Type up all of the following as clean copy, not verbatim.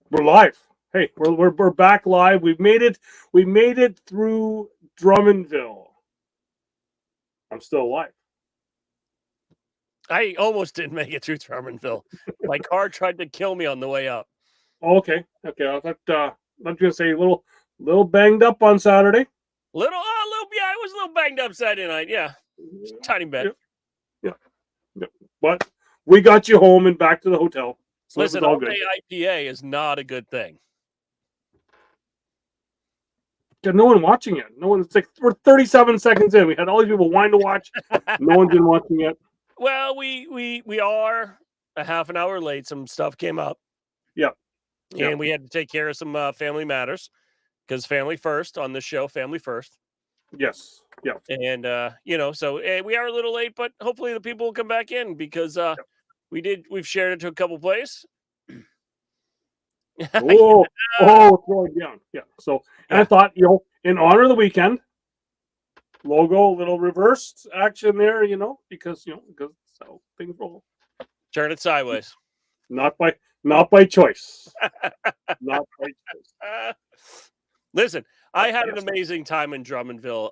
We're live. Hey, we're back live. We've made it. We made it through Drummondville. I'm still alive. I almost didn't make it through Drummondville. My car tried to kill me on the way up. Oh, okay. I thought I'm gonna say little banged up on Saturday. Yeah, I was a little banged up Saturday night. Yeah, tiny bit. Yeah, yeah, yeah. But we got you home and back to the hotel, so it was Listen, all all good. day IPA is not a good thing. Got no one watching it. No one. It's like we're 37 seconds in. We had all these people wanting to watch. No one's been watching yet. Well, we are a half an hour late. Some stuff came up. Yeah. Yeah. And we had to take care of some family matters because family first on this show, family first. Yes. Yeah. And so we are a little late, but hopefully the people will come back in because we've shared it to a couple places. Oh, throwing down. Yeah. So, and I thought, in honor of the weekend, logo, little reverse action there, because so things roll. Turn it sideways. Not by choice. Not by choice. Listen, I had an amazing time in Drummondville.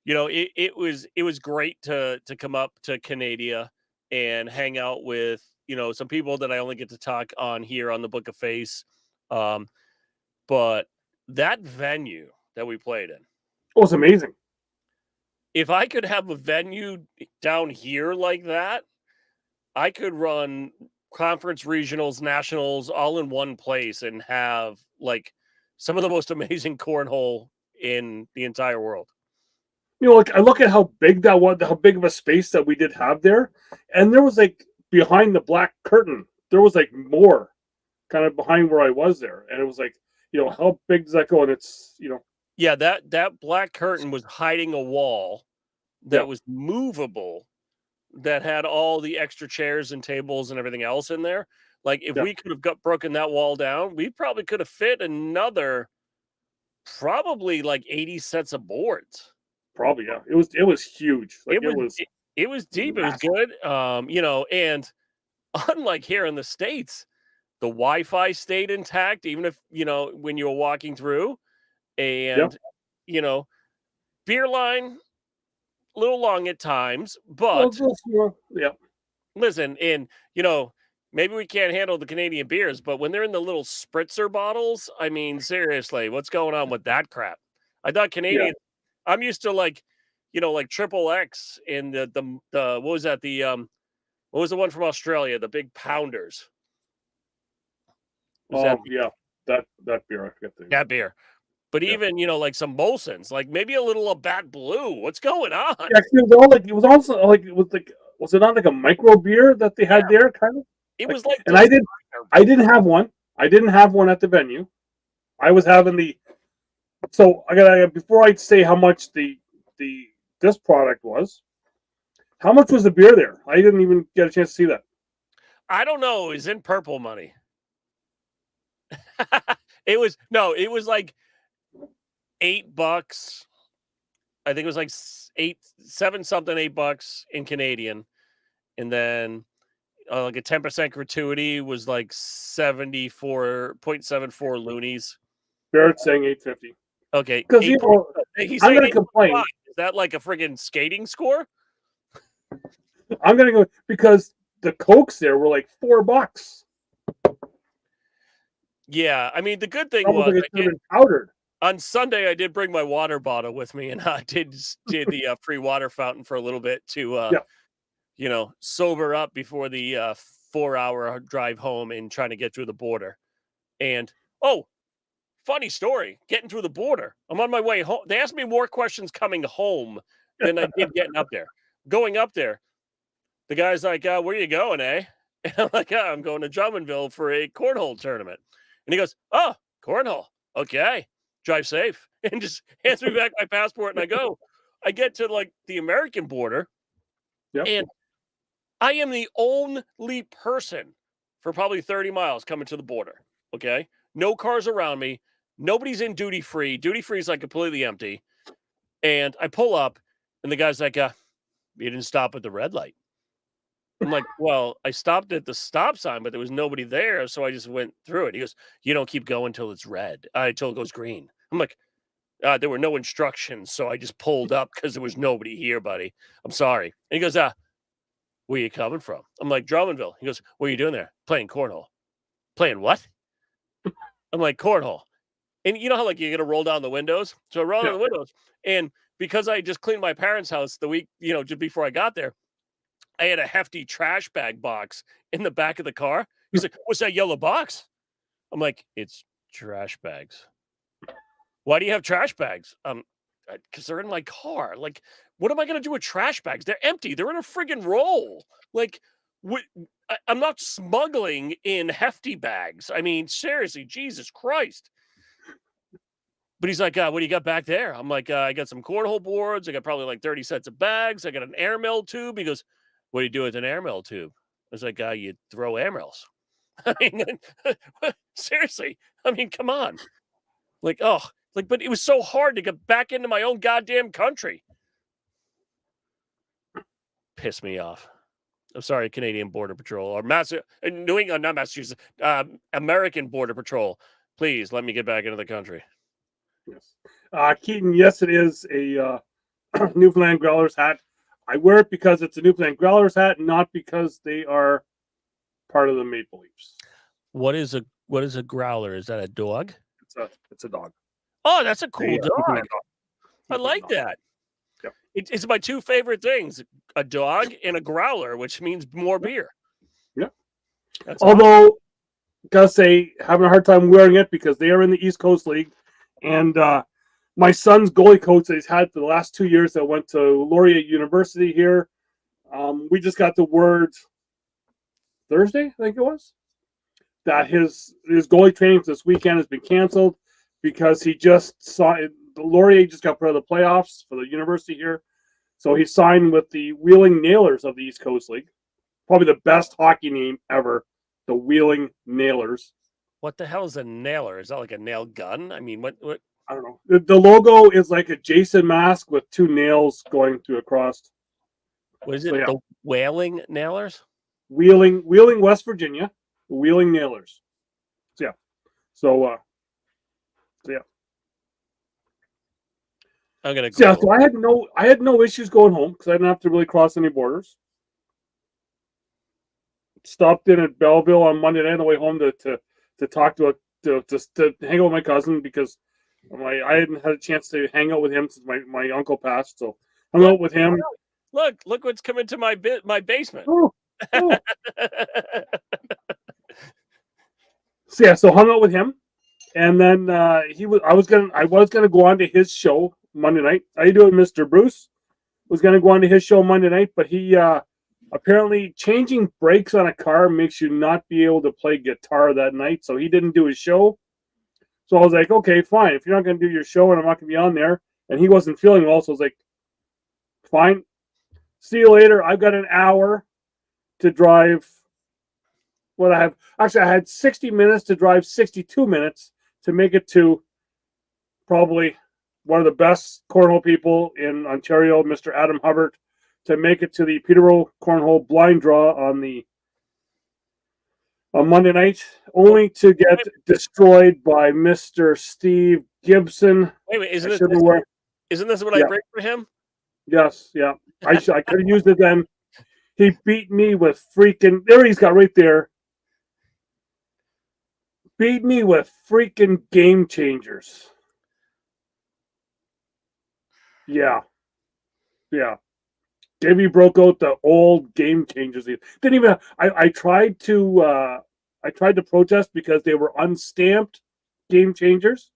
It was great to come up to Canada and hang out with some people that I only get to talk on here on the Book of Face. But that venue that we played in, it was amazing. If I could have a venue down here like that, I could run conference, regionals, nationals all in one place and have like some of the most amazing cornhole in the entire world. Like I look at how big that was, how big of a space that we did have there, and there was like behind the black curtain, there was like more kind of behind where I was there, and it was like, how big does that go? And it's Yeah, that black curtain was hiding a wall that was movable, that had all the extra chairs and tables and everything else in there. Like if we could have broken that wall down, we probably could have fit another probably like 80 sets of boards. Probably, yeah. It was huge. Like it was deep. Massive. It was good. And unlike here in the States, the Wi-Fi stayed intact, even if, when you were walking through. And, beer line, a little long at times, but yeah. Listen, and maybe we can't handle the Canadian beers, but when they're in the little spritzer bottles, I mean, seriously, what's going on with that crap? I thought Canadian. I'm used to like Triple X and the what was that? What was the one from Australia? The big pounders. That beer, I forget the name. That beer. But even, like some Molson's, like maybe a little Labatt Blue. What's going on? Yeah, it was also like was it not like a micro beer that they had there, kind of? It was like, and I didn't have one. I didn't have one at the venue. I was having the. So I gotta, before I say how much this product was. How much was the beer there? I didn't even get a chance to see that. I don't know. It was in purple money. It was like $8. I think it was like $8 in Canadian, and then like a 10% gratuity was like 74.74 loonies. Barrett's saying $8.50. Okay, because I'm gonna complain. Is that like a friggin' skating score? I'm gonna go because the Cokes there were like $4. Yeah, I mean the good thing was powdered. On Sunday, I did bring my water bottle with me, and I did the free water fountain for a little bit to, sober up before the 4-hour drive home and trying to get through the border. And, funny story, getting through the border. I'm on my way home. They asked me more questions coming home than I did getting up there. Going up there, the guy's like, where are you going, eh? And I'm like, I'm going to Drummondville for a cornhole tournament. And he goes, oh, cornhole. Okay. Drive safe, and just hands me back my passport, and I get to like the American border, and I am the only person for probably 30 miles coming to the border. Okay. No cars around me. Nobody's in duty free. Duty free is like completely empty. And I pull up, and the guy's like, you didn't stop at the red light. I'm like, well, I stopped at the stop sign, but there was nobody there, so I just went through it. He goes, you don't keep going till it's red, till it goes green. I'm like, there were no instructions, so I just pulled up because there was nobody here, buddy. I'm sorry. And he goes, where you coming from? I'm like, Drummondville. He goes, what are you doing there? Playing cornhole. Playing what? I'm like, cornhole. And you know how like you're gonna roll down the windows? So I roll down Yeah. the windows, and because I just cleaned my parents' house the week, just before I got there, I had a hefty trash bag box in the back of the car. He's like, "What's that yellow box?" I'm like, "It's trash bags." Why do you have trash bags? Because they're in my car. Like, what am I gonna do with trash bags? They're empty. They're in a friggin' roll. Like, what? I'm not smuggling in hefty bags. I mean, seriously, Jesus Christ. But he's like, what do you got back there? I'm like, I got some cornhole boards. I got probably like 30 sets of bags. I got an airmail tube. He goes, what do you do with an airmail tube? I was like, you throw airmails. I mean, seriously. I mean, come on. Like, but it was so hard to get back into my own goddamn country. Piss me off. I'm sorry, Canadian Border Patrol or New England, not Massachusetts, American Border Patrol. Please let me get back into the country. Yes. Keaton, yes, it is a Newfoundland Growlers hat. I wear it because it's a Newfoundland Growlers hat, not because they are part of the Maple Leafs. What is a growler? Is that a dog? It's a dog. Oh, that's a cool dog. Dog. I like that. Yeah. It's my two favorite things: a dog and a growler, which means more beer. Yeah. That's Although, awesome. Gotta say, having a hard time wearing it because they are in the East Coast League, and my son's goalie coach that he's had for the last 2 years that went to Laurier University here. We just got the word Thursday, I think it was, that his goalie training this weekend has been canceled because he just saw it. Laurier just got put out of the playoffs for the university here. So he signed with the Wheeling Nailers of the East Coast League. Probably the best hockey name ever, the Wheeling Nailers. What the hell is a nailer? Is that like a nail gun? I mean, what? I don't know. The logo is like a Jason mask with two nails going through across. What is it? So, yeah. The Whaling Nailers? Wheeling, West Virginia. Wheeling Nailers. So, yeah. So yeah. I'm gonna. So, yeah. So I had no issues going home because I didn't have to really cross any borders. Stopped in at Belleville on Monday night on the way home to talk to hang out with my cousin because I hadn't had a chance to hang out with him since my uncle passed. So hung out with him. Look what's coming to my basement. Oh. So yeah, so hung out with him, and then I was gonna go on to his show Monday night. How you doing, Mr. Bruce? Was gonna go on to his show Monday night, but he apparently changing brakes on a car makes you not be able to play guitar that night, so he didn't do his show. So I was like, okay, fine. If you're not going to do your show and I'm not going to be on there, and he wasn't feeling well, so I was like, fine. See you later. I've got an hour to drive. I had 60 minutes to drive 62 minutes to make it to probably one of the best cornhole people in Ontario, Mr. Adam Hubbard, to make it to the Peterborough Cornhole blind draw on Monday night, only to get destroyed by Mr. Steve Gibson. Wait, isn't this what I bring for him? Yes, yeah. I could have used it then. He beat me with freaking. There he's got right there. Beat me with freaking game changers. Yeah. Yeah. Davey broke out the old game changers. Didn't even. I tried to protest because they were unstamped game changers.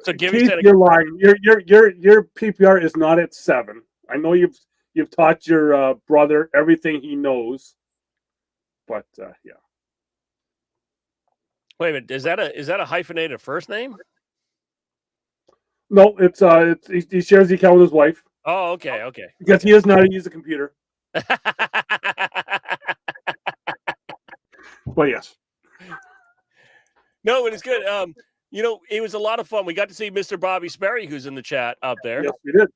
So Keith, you're lying. Your PPR is not at 7. I know you've taught your brother everything he knows, but yeah. Wait a minute. Is that a hyphenated first name? No, it's he shares the account with his wife. Oh, okay. Because he doesn't know how to use a computer. But yes. No, it is good. It was a lot of fun. We got to see Mr. Bobby Sperry, who's in the chat up there. Yes, we did.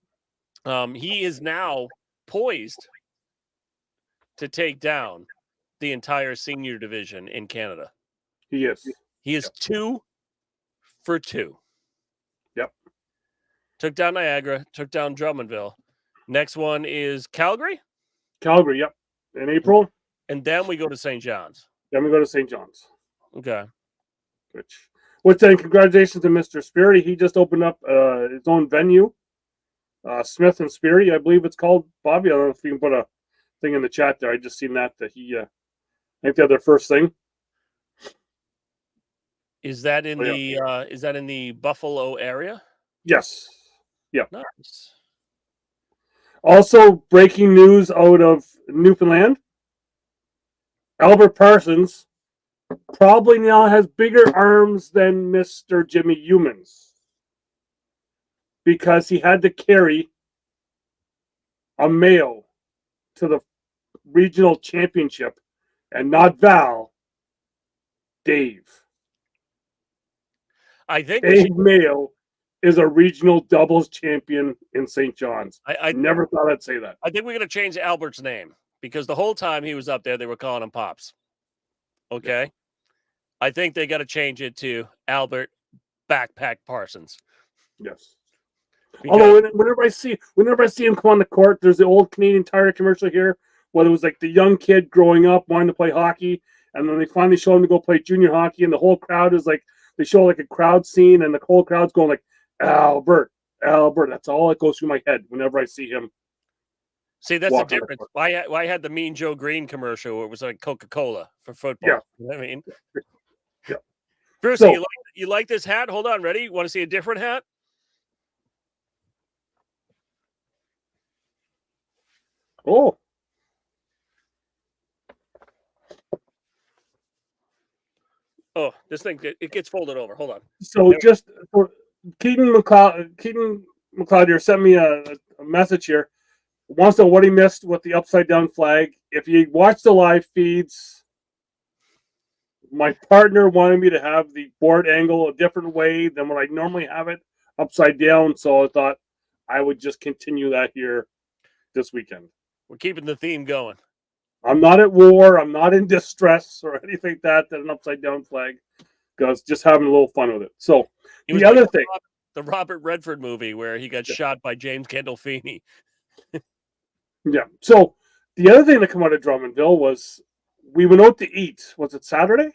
He is now poised to take down the entire senior division in Canada. He is. He is 2 for 2. Yep. Took down Niagara, took down Drummondville. Next one is Calgary. Calgary, yep. In April. And then we go to St. John's. Then we go to St. John's. Okay. Which then, congratulations to Mr. Sperry. He just opened up his own venue. Smith and Sperry, I believe it's called. Bobby, I don't know if you can put a thing in the chat there. I just seen that he, I think they had their first thing. Is that in the Buffalo area? Yes. Yeah. Nice. Also, breaking news out of Newfoundland. Albert Parsons probably now has bigger arms than Mr. Jimmy Humans because he had to carry a male to the regional championship and not Val, Dave. I think Dave Mayo is a regional doubles champion in St. John's. I never thought I'd say that. I think we're going to change Albert's name because the whole time he was up there, they were calling him Pops. Okay. Yeah. I think they got to change it to Albert Backpack Parsons. Yes. Because, although whenever I see him come on the court, there's the old Canadian Tire commercial here, where it was like the young kid growing up wanting to play hockey, and then they finally show him to go play junior hockey, and the whole crowd is like, they show like a crowd scene, and the whole crowd's going like, Albert. That's all that goes through my head whenever I see him. See, that's the difference. I had the Mean Joe Green commercial where it was like Coca-Cola for football. Yeah. You know what I mean? Yeah. Bruce, so, you like this hat? Hold on, ready? You want to see a different hat? Oh. Oh, this thing, it gets folded over. Hold on. So just for Keaton McLeod here sent me a message here. Wants to know what he missed with the upside down flag. If you watch the live feeds, my partner wanted me to have the board angle a different way than what I normally have it, upside down. So I thought I would just continue that here this weekend. We're keeping the theme going. I'm not at war. I'm not in distress or anything like that. An upside down flag. Because just having a little fun with it. So the other thing, the Robert Redford movie where he got shot by James Gandolfini. Yeah. So the other thing that came out of Drummondville was we went out to eat. Was it Saturday?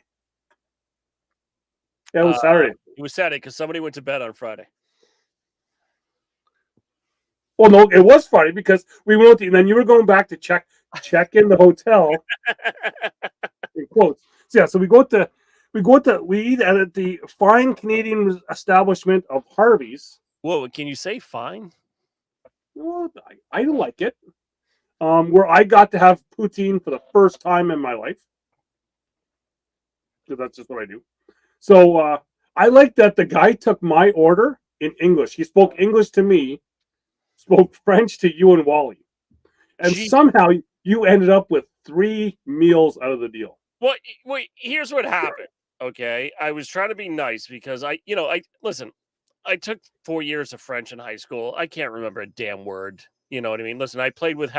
Yeah, it was Saturday. It was Saturday because somebody went to bed on Friday. Well, no, it was Friday because we went out to eat, and then you were going back to check in the hotel. In quotes. So yeah, so we eat at the fine Canadian establishment of Harvey's. Whoa, can you say fine? Well, I like it. Where I got to have poutine for the first time in my life. Because that's just what I do. So I like that the guy took my order in English. He spoke English to me, spoke French to you and Wally. And somehow you ended up with 3 meals out of the deal. Well, here's what happened. Okay. I was trying to be nice because listen, I took 4 years of French in high school. I can't remember a damn word. You know what I mean? Listen, I played with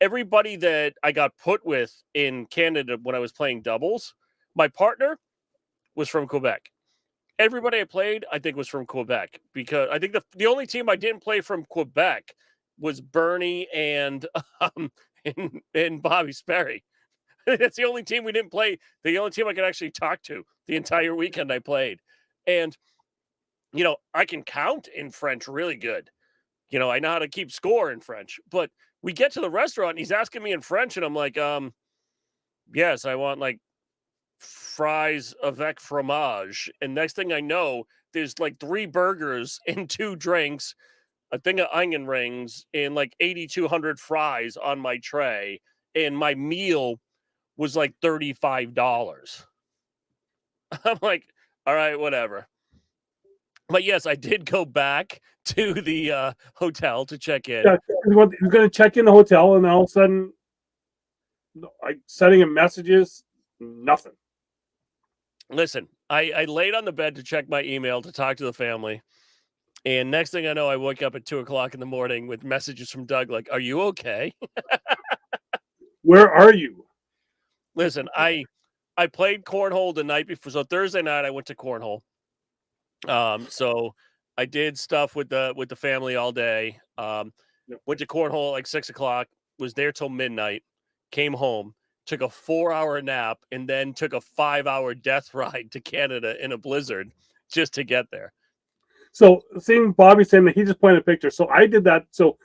everybody that I got put with in Canada when I was playing doubles. My partner was from Quebec. Everybody I played, I think, was from Quebec because I think the only team I didn't play from Quebec was Bernie and Bobby Sperry. That's the only team we didn't play. The only team I could actually talk to the entire weekend I played. And, I can count in French really good. I know how to keep score in French. But we get to the restaurant and he's asking me in French. And I'm like, yes, I want like fries avec fromage. And next thing I know, there's like 3 burgers and 2 drinks, a thing of onion rings, and like 8,200 fries on my tray. And my meal was like $35. I'm like, all right, whatever. But yes, I did go back to the hotel to check in. Yeah, he was going to check in the hotel, and all of a sudden, sending him messages, nothing. Listen, I laid on the bed to check my email to talk to the family, And next thing I know, I wake up at 2 o'clock in the morning with messages from Doug like, "Are you okay?" Where are you? Listen, I played cornhole the night before. So Thursday night I went to cornhole. So I did stuff with the family all day. Yep. Went to cornhole at like 6 o'clock, was there till midnight, came home, took a 4 hour nap, and then took a 5 hour death ride to Canada in a blizzard just to get there. So seeing Bobby saying that he just pointed a picture. So I did that. So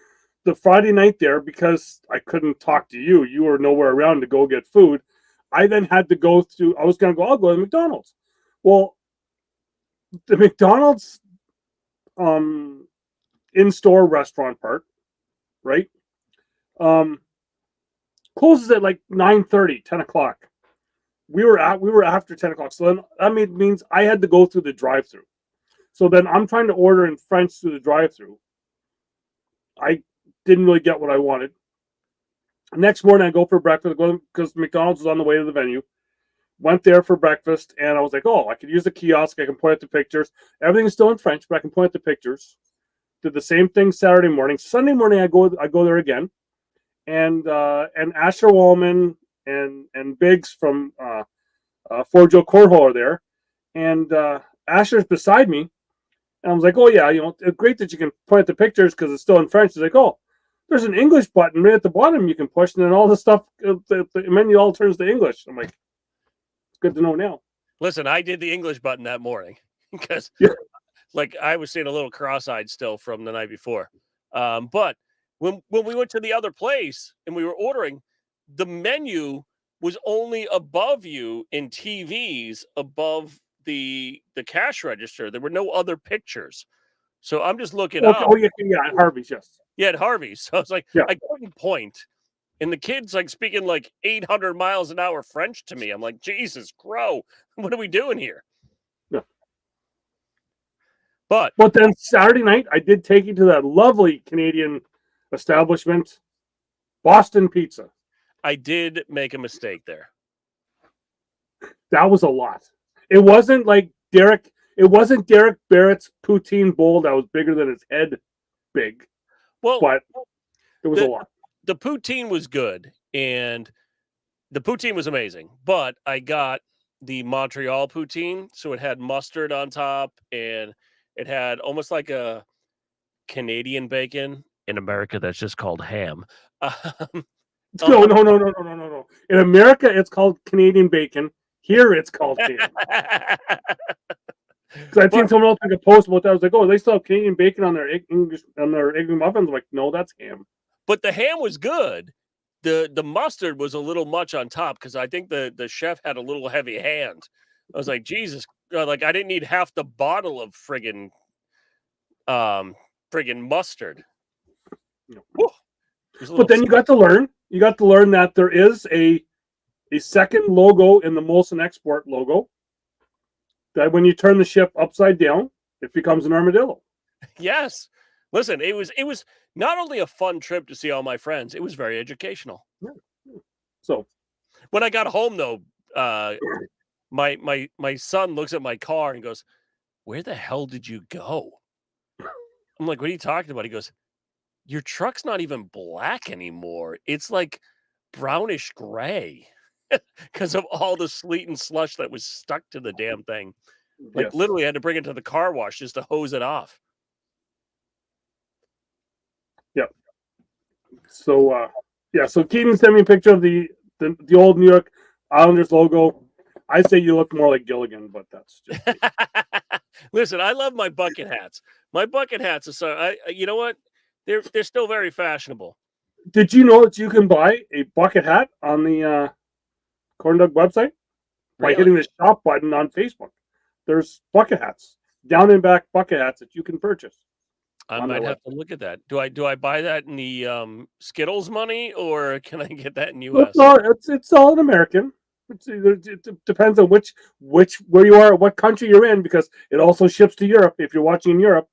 the Friday night there, because I couldn't talk to you, you were nowhere around to go get food. I then had to go through. I was gonna go. I'll go to McDonald's. Well, the McDonald's in-store restaurant part, right? Um, closes at like 9:30, 10 o'clock. We were after 10 o'clock. So then that means I had to go through the drive-through. So then I'm trying to order in French through the drive-through. I didn't really get what I wanted. Next morning I go for breakfast because McDonald's was on the way to the venue. Went there for breakfast and I was like, oh, I could use the kiosk. I can point at the pictures. Everything's still in French, but I can point at the pictures. Did the same thing Saturday morning. Sunday morning I go there again. And Asher Wallman and Biggs from Fort Joe Cornhole are there. And Asher's beside me. And I was like, oh, yeah, it's great that you can point at the pictures because it's still in French. He's like, oh, there's an English button right at the bottom you can push. And then all the stuff, the menu all turns to English. I'm like, it's good to know now. Listen, I did the English button that morning because like I was seeing a little cross-eyed still from the night before. But when we went to the other place and we were ordering, the menu was only above you in TVs above the cash register. There were no other pictures. So I'm just looking up. Oh, yeah, at Harvey's, yes. Yeah, at Harvey's. So I was like, I couldn't point. And the kid's like speaking like 800 miles an hour French to me. I'm like, Jesus, grow. What are we doing here? Yeah. But then Saturday night, I did take you to that lovely Canadian establishment, Boston Pizza. I did make a mistake there. That was a lot. It wasn't like Derek Barrett's poutine bowl that was bigger than his head big. Well, but it was a lot. The poutine was good and the poutine was amazing, but I got the Montreal poutine. So it had mustard on top and it had almost like a Canadian bacon. In America, that's just called ham. No. In America, it's called Canadian bacon. Here, it's called ham. Because I think someone else made a post about that. I was like, oh, they still have Canadian bacon on their egg muffins. I'm like, no, that's ham. But the ham was good. The mustard was a little much on top because I think the chef had a little heavy hand. I was like, Jesus, like I didn't need half the bottle of friggin' mustard. No. But then you got to learn that there is a second logo in the Molson Export logo. That when you turn the ship upside down, it becomes an armadillo. Yes. Listen, it was not only a fun trip to see all my friends, it was very educational. Yeah. So when I got home though, my son looks at my car and goes, "Where the hell did you go?" I'm like, "What are you talking about?" He goes, "Your truck's not even black anymore. It's like brownish gray." Because of all the sleet and slush that was stuck to the damn thing. Like literally had to bring it to the car wash just to hose it off. Yeah. So so Keaton sent me a picture of the old New York Islanders logo. I say you look more like Gilligan, but that's just Listen, I love my bucket hats. My bucket hats are so you know what? They're still very fashionable. Did you know that you can buy a bucket hat on the Corn Dog website by hitting the shop button on Facebook? There's bucket hats, down and back bucket hats that you can purchase. I might have to look at that. Do I buy that in the Skittles money or can I get that in US? No, it's all in American. It depends on which where you are, what country you're in, because it also ships to Europe if you're watching in Europe.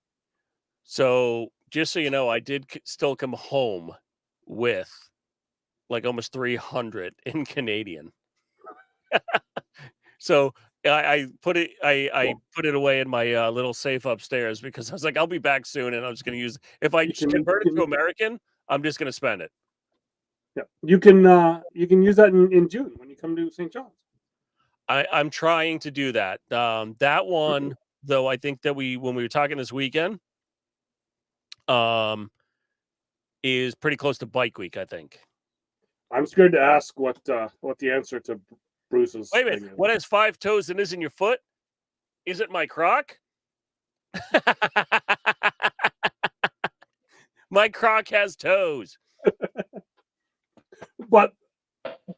So just so you know, I did still come home with like almost 300 in Canadian. So I put it I put it away in my little safe upstairs because I was like, I'll be back soon, and I'm just going to use. If I convert it to American, I'm just going to spend it. Yeah, you can use that in June when you come to St. John's. I'm trying to do that. That one though, I think that when we were talking this weekend, is pretty close to Bike Week. I think. I'm scared to ask what the answer to Bruce's. Wait a minute. Thing is. What has 5 toes and isn't your foot? Is it my croc? My croc has toes. But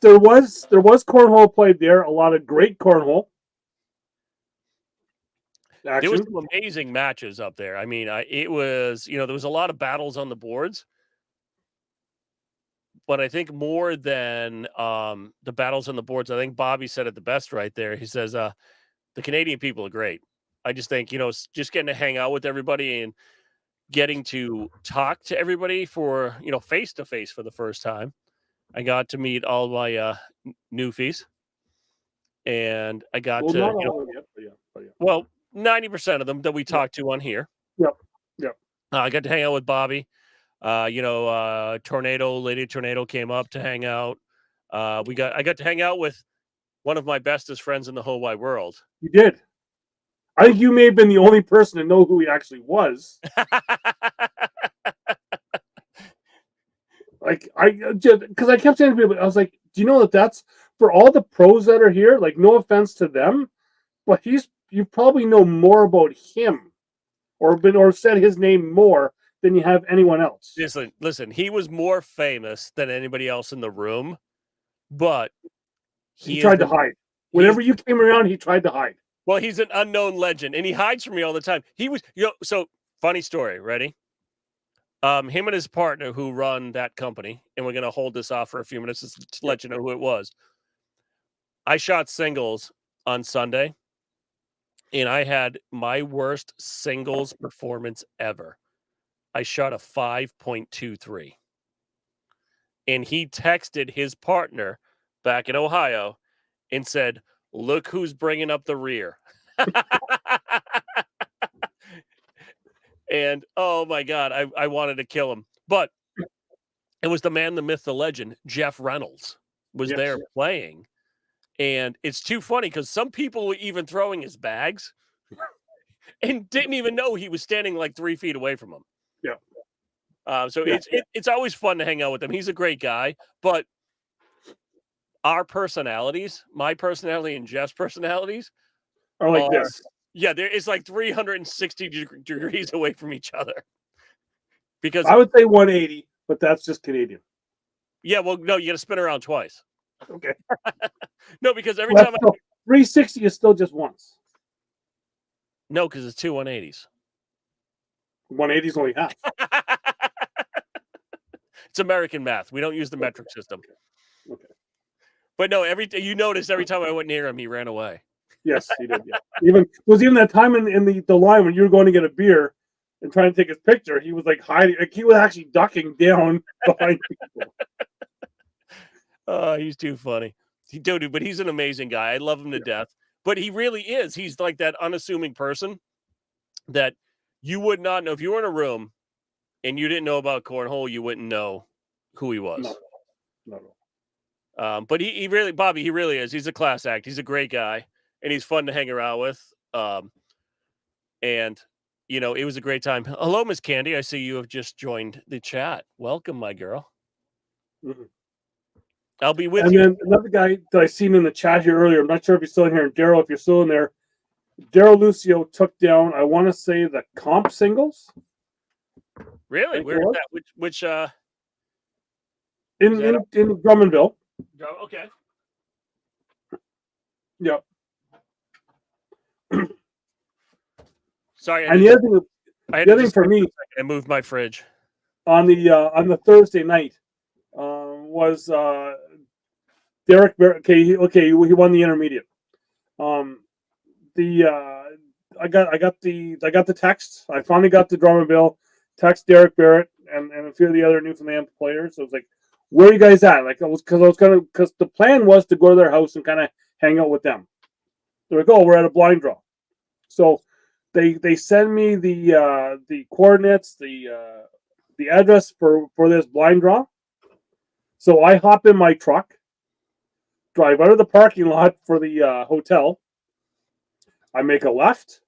there was cornhole played there. A lot of great cornhole action. There was some amazing matches up there. I mean, it was, there was a lot of battles on the boards. But I think more than the battles on the boards, I think Bobby said it the best right there. He says, the Canadian people are great. I just think, just getting to hang out with everybody and getting to talk to everybody for, face to face for the first time. I got to meet all my newfies. And I got to, not all yet, but yeah. Well, 90% of them that we talked to on here. Yep. I got to hang out with Bobby. Lady Tornado came up to hang out. I got to hang out with one of my bestest friends in the whole wide world. You did. I think you may have been the only person to know who he actually was. Like because I kept saying to people, I was like, do you know that's for all the pros that are here? Like, no offense to them, but you probably know more about him, or said his name more than you have anyone else. Listen, he was more famous than anybody else in the room, but he tried to hide. Whenever you came around, he tried to hide. Well, he's an unknown legend, and he hides from me all the time. He was, so funny story. Ready? Him and his partner who run that company, and we're going to hold this off for a few minutes to let you know who it was. I shot singles on Sunday, and I had my worst singles performance ever. I shot a 5.23. And he texted his partner back in Ohio and said, "Look who's bringing up the rear." And oh my God, I wanted to kill him. But it was the man, the myth, the legend, Jeff Reynolds was there playing. And it's too funny because some people were even throwing his bags and didn't even know he was standing like 3 feet away from him. Yeah. It's always fun to hang out with him. He's a great guy, but our personalities, my personality and Jeff's personalities, are like this. Yeah, it's like 360 degrees away from each other. Because I would say 180, but that's just Canadian. Yeah, well, no, you got to spin around twice. Okay. No, because every time 360 is still just once. No, because it's 2 180s. 180 is only half. It's American math. We don't use the metric system. Okay. But no, you noticed every time I went near him, he ran away. Yes, he did. Yeah. Even that time in the line when you were going to get a beer and trying to take his picture, he was like hiding. Like, he was actually ducking down behind people. Oh, he's too funny. But he's an amazing guy. I love him to death. But he really is. He's like that unassuming person that you would not know. If you were in a room and you didn't know about cornhole, you wouldn't know who he was. No. But he really, Bobby, he really is. He's a class act. He's a great guy, and he's fun to hang around with. And it was a great time. Hello, Miss Candy. I see you have just joined the chat. Welcome, my girl. Mm-hmm. I'll be with you. And then another guy that I seen in the chat here earlier, I'm not sure if he's still in here. Daryl, if you're still in there, Daryl Lucio took down, I want to say, the comp singles. Really? Where is that? Which in Drummondville. Okay. Yep. Sorry. And the other thing for me, I moved my fridge on the Thursday night was Derek Barrett. Okay, he won the intermediate. I got the text. I finally got the Drummondville text Derek Barrett and a few of the other Newfoundland players. So I was like, "Where are you guys at?" Like, because the plan was to go to their house and kind of hang out with them. They're like, oh, we're at a blind draw. So they send me the coordinates, the address for this blind draw. So I hop in my truck, drive out of the parking lot for the hotel. I make a left,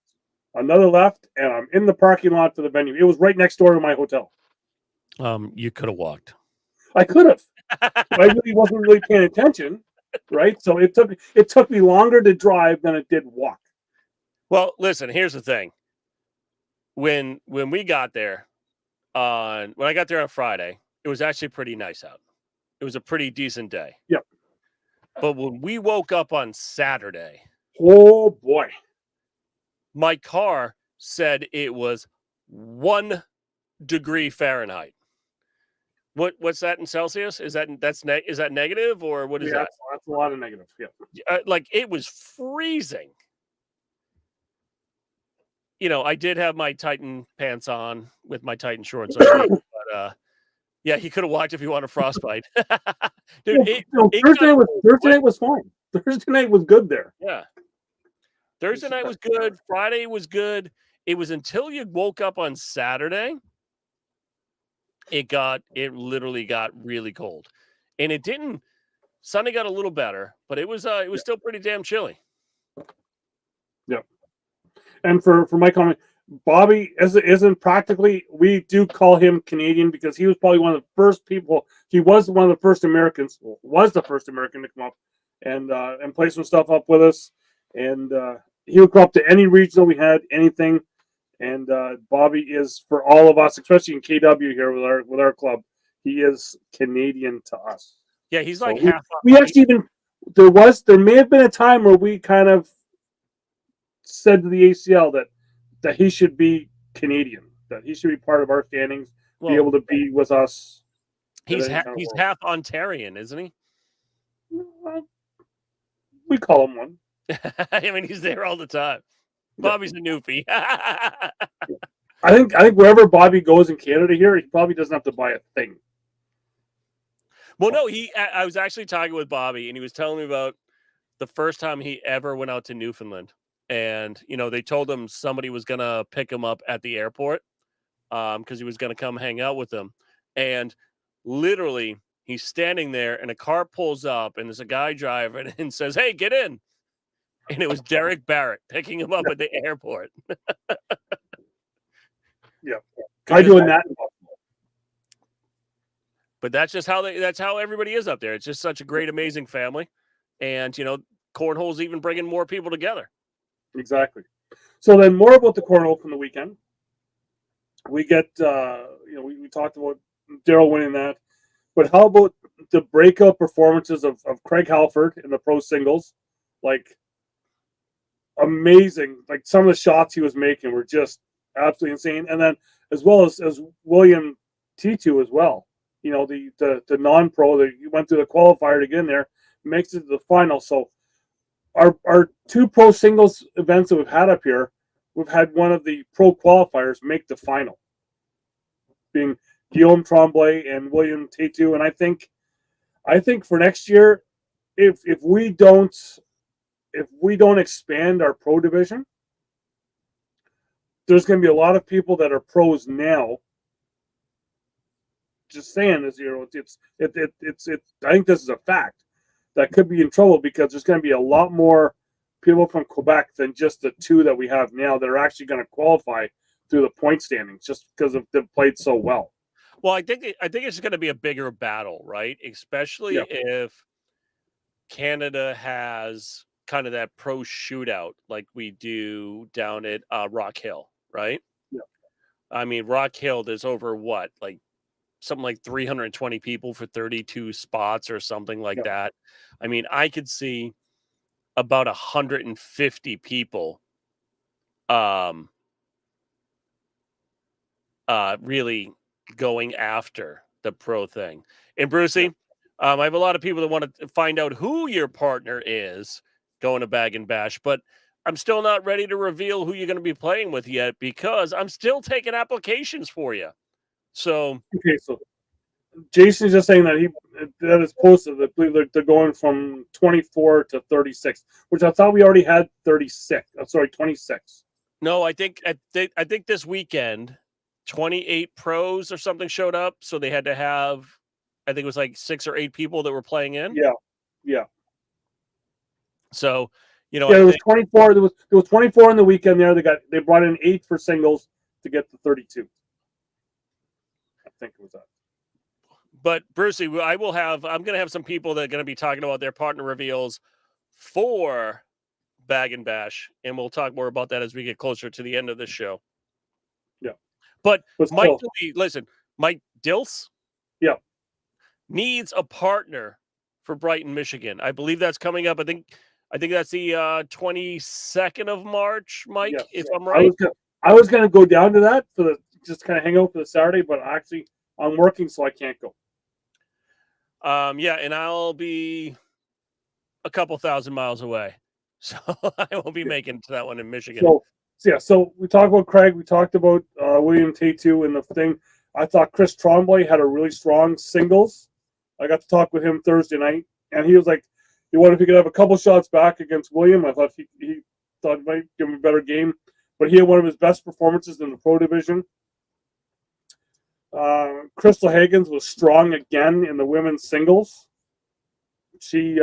another left, and I'm in the parking lot for the venue. It was right next door to my hotel. You could have walked. I could have. But I really wasn't really paying attention, right? So it took me longer to drive than it did walk. Well, listen, here's the thing. When we got there when I got there on Friday, it was actually pretty nice out. It was a pretty decent day. Yep. But when we woke up on Saturday, oh boy, my car said it was 1 degree Fahrenheit. What's that in Celsius? Is that negative, or what is that? That's a lot of negatives. Yeah. Like, it was freezing. You know, I did have my Titan pants on with my Titan shorts on, but yeah, he could have walked if he wanted frostbite. Dude, Thursday night was fine. Thursday night was good there. Yeah. Thursday night was good. Friday was good. It was until you woke up on Saturday. It literally got really cold. And it didn't. Sunday got a little better, but it was still pretty damn chilly. Yeah. And for my comment, Bobby isn't practically, we do call him Canadian because he was probably one of the first people. He was one of the first Americans, was the first American to come up and play some stuff up with us. And he would go up to any regional we had, anything. And Bobby is, for all of us, especially in KW here with our club, he is Canadian to us. Yeah, he's so like half. We actually even there may have been a time where we kind of said to the ACL that he should be Canadian, that he should be part of our standings, be able to be with us. He's half Ontarian, isn't he? We call him one. I mean, he's there all the time. Bobby's a newfie. I think wherever Bobby goes in Canada here, he probably doesn't have to buy a thing. Well, no, I was actually talking with Bobby, and he was telling me about the first time he ever went out to Newfoundland. And, you know, they told him somebody was going to pick him up at the airport because he was going to come hang out with them. And literally, he's standing there, and a car pulls up, and there's a guy driving and says, "Hey, get in." And it was Derek Barrett picking him up at the airport. Yeah. Try doing that. But that's just that's how everybody is up there. It's just such a great, amazing family. And, you know, Cornhole's even bringing more people together. Exactly. So then more about the Cornhole from the weekend. We get, we talked about Daryl winning that. But how about the breakout performances of Craig Halford in the pro singles? Like, amazing. Like, some of the shots he was making were just absolutely insane. And then as well as William T2 as well. You know, the non-pro that he went through the qualifier to get in there, makes it to the final. So our two pro singles events that we've had up here, we've had one of the pro qualifiers make the final, being Guillaume Tremblay and William T2. And I think for next year, if we don't expand our pro division, there's going to be a lot of people that are pros now. Just saying this, it's I think this is a fact that could be in trouble because there's going to be a lot more people from Quebec than just the two that we have now that are actually going to qualify through the point standings just because they've played so well. Well, I think it's going to be a bigger battle, right? Especially if Canada has kind of that pro shootout like we do down at Rock Hill, right? Yeah. I mean, Rock Hill, there's over something like 320 people for 32 spots or something like that. I mean, I could see about 150 people really going after the pro thing. And Brucey, I have a lot of people that want to find out who your partner is going to Bag and Bash, but I'm still not ready to reveal who you're going to be playing with yet because I'm still taking applications for you. So, okay, so Jason's just saying that it's posted that they're going from 24 to 36, which I thought we already had 36. I'm sorry, 26. No, I think this weekend 28 pros or something showed up, so they had to have, I think it was like 6 or 8 people that were playing in. Yeah. So, there was 24. There was 24 in the weekend there. They brought in 8 for singles to get to 32. I think it was that. But Brucey, I'm going to have some people that are going to be talking about their partner reveals for Bag and Bash, and we'll talk more about that as we get closer to the end of the show. Yeah. But Mike Dills needs a partner for Brighton, Michigan. I believe that's coming up. I think that's the 22nd of March, Mike, if I'm right. I was going to go down to that for just kind of hang out for the Saturday, but actually I'm working, so I can't go. And I'll be a couple thousand miles away, so I won't be making it to that one in Michigan. So we talked about Craig. We talked about William Tatu and the thing. I thought Chris Tremblay had a really strong singles. I got to talk with him Thursday night, and he was like, "You wonder if he could have a couple shots back against William?" I thought he thought it might give him a better game, but he had one of his best performances in the pro division. Crystal Hagens was strong again in the women's singles. She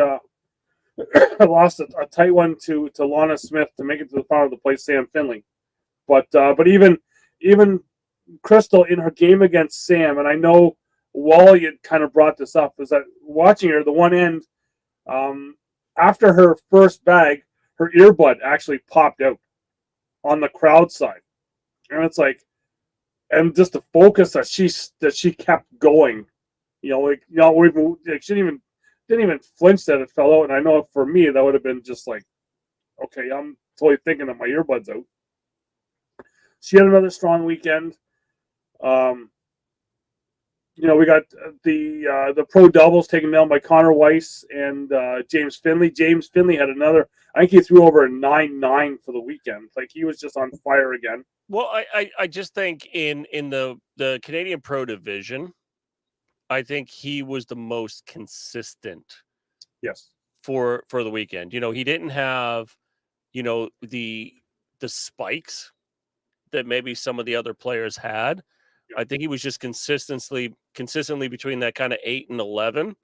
lost a tight one to Lana Smith to make it to the final to play Sam Finley. But even Crystal in her game against Sam, and I know Wally had kind of brought this up, is that watching her, the one end, after her first bag, her earbud actually popped out on the crowd side. And it's like, and just the focus that she kept going, she didn't even flinch that it fell out. And I know for me that would have been just like, okay, I'm totally thinking that my earbuds out. She had another strong weekend. We got the pro doubles taken down by Connor Weiss and James Finley. James Finley had another. I think he threw over a 9-9 for the weekend. Like, he was just on fire again. Well, I just think in the Canadian Pro Division, I think he was the most consistent. Yes. For the weekend. He didn't have, the spikes that maybe some of the other players had. Yeah. I think he was just consistently between that kind of 8 and 11,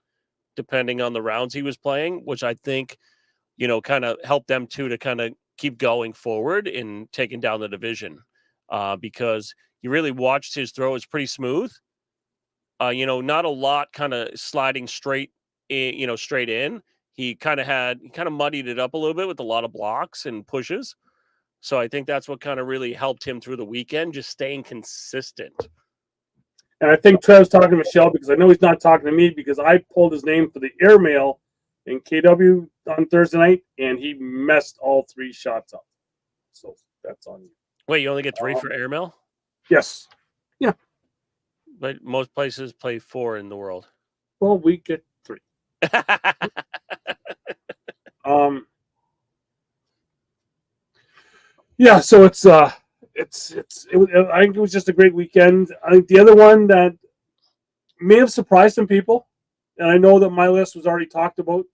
depending on the rounds he was playing, which I think, kind of helped them too to kind of keep going forward in taking down the division. Because you really watched his throw. It's pretty smooth. Not a lot kind of sliding straight in. He kind of muddied it up a little bit with a lot of blocks and pushes. So I think that's what kind of really helped him through the weekend, just staying consistent. And I think Trev's talking to Michelle, because I know he's not talking to me, because I pulled his name for the airmail in KW on Thursday night, and he messed all 3 shots up. So that's on you. Wait, you only get 3 for airmail? Yes. Yeah. But most places play 4 in the world. Well, we get 3. Yeah, so I think it was just a great weekend. I think the other one that may have surprised some people, and I know that my list was already talked about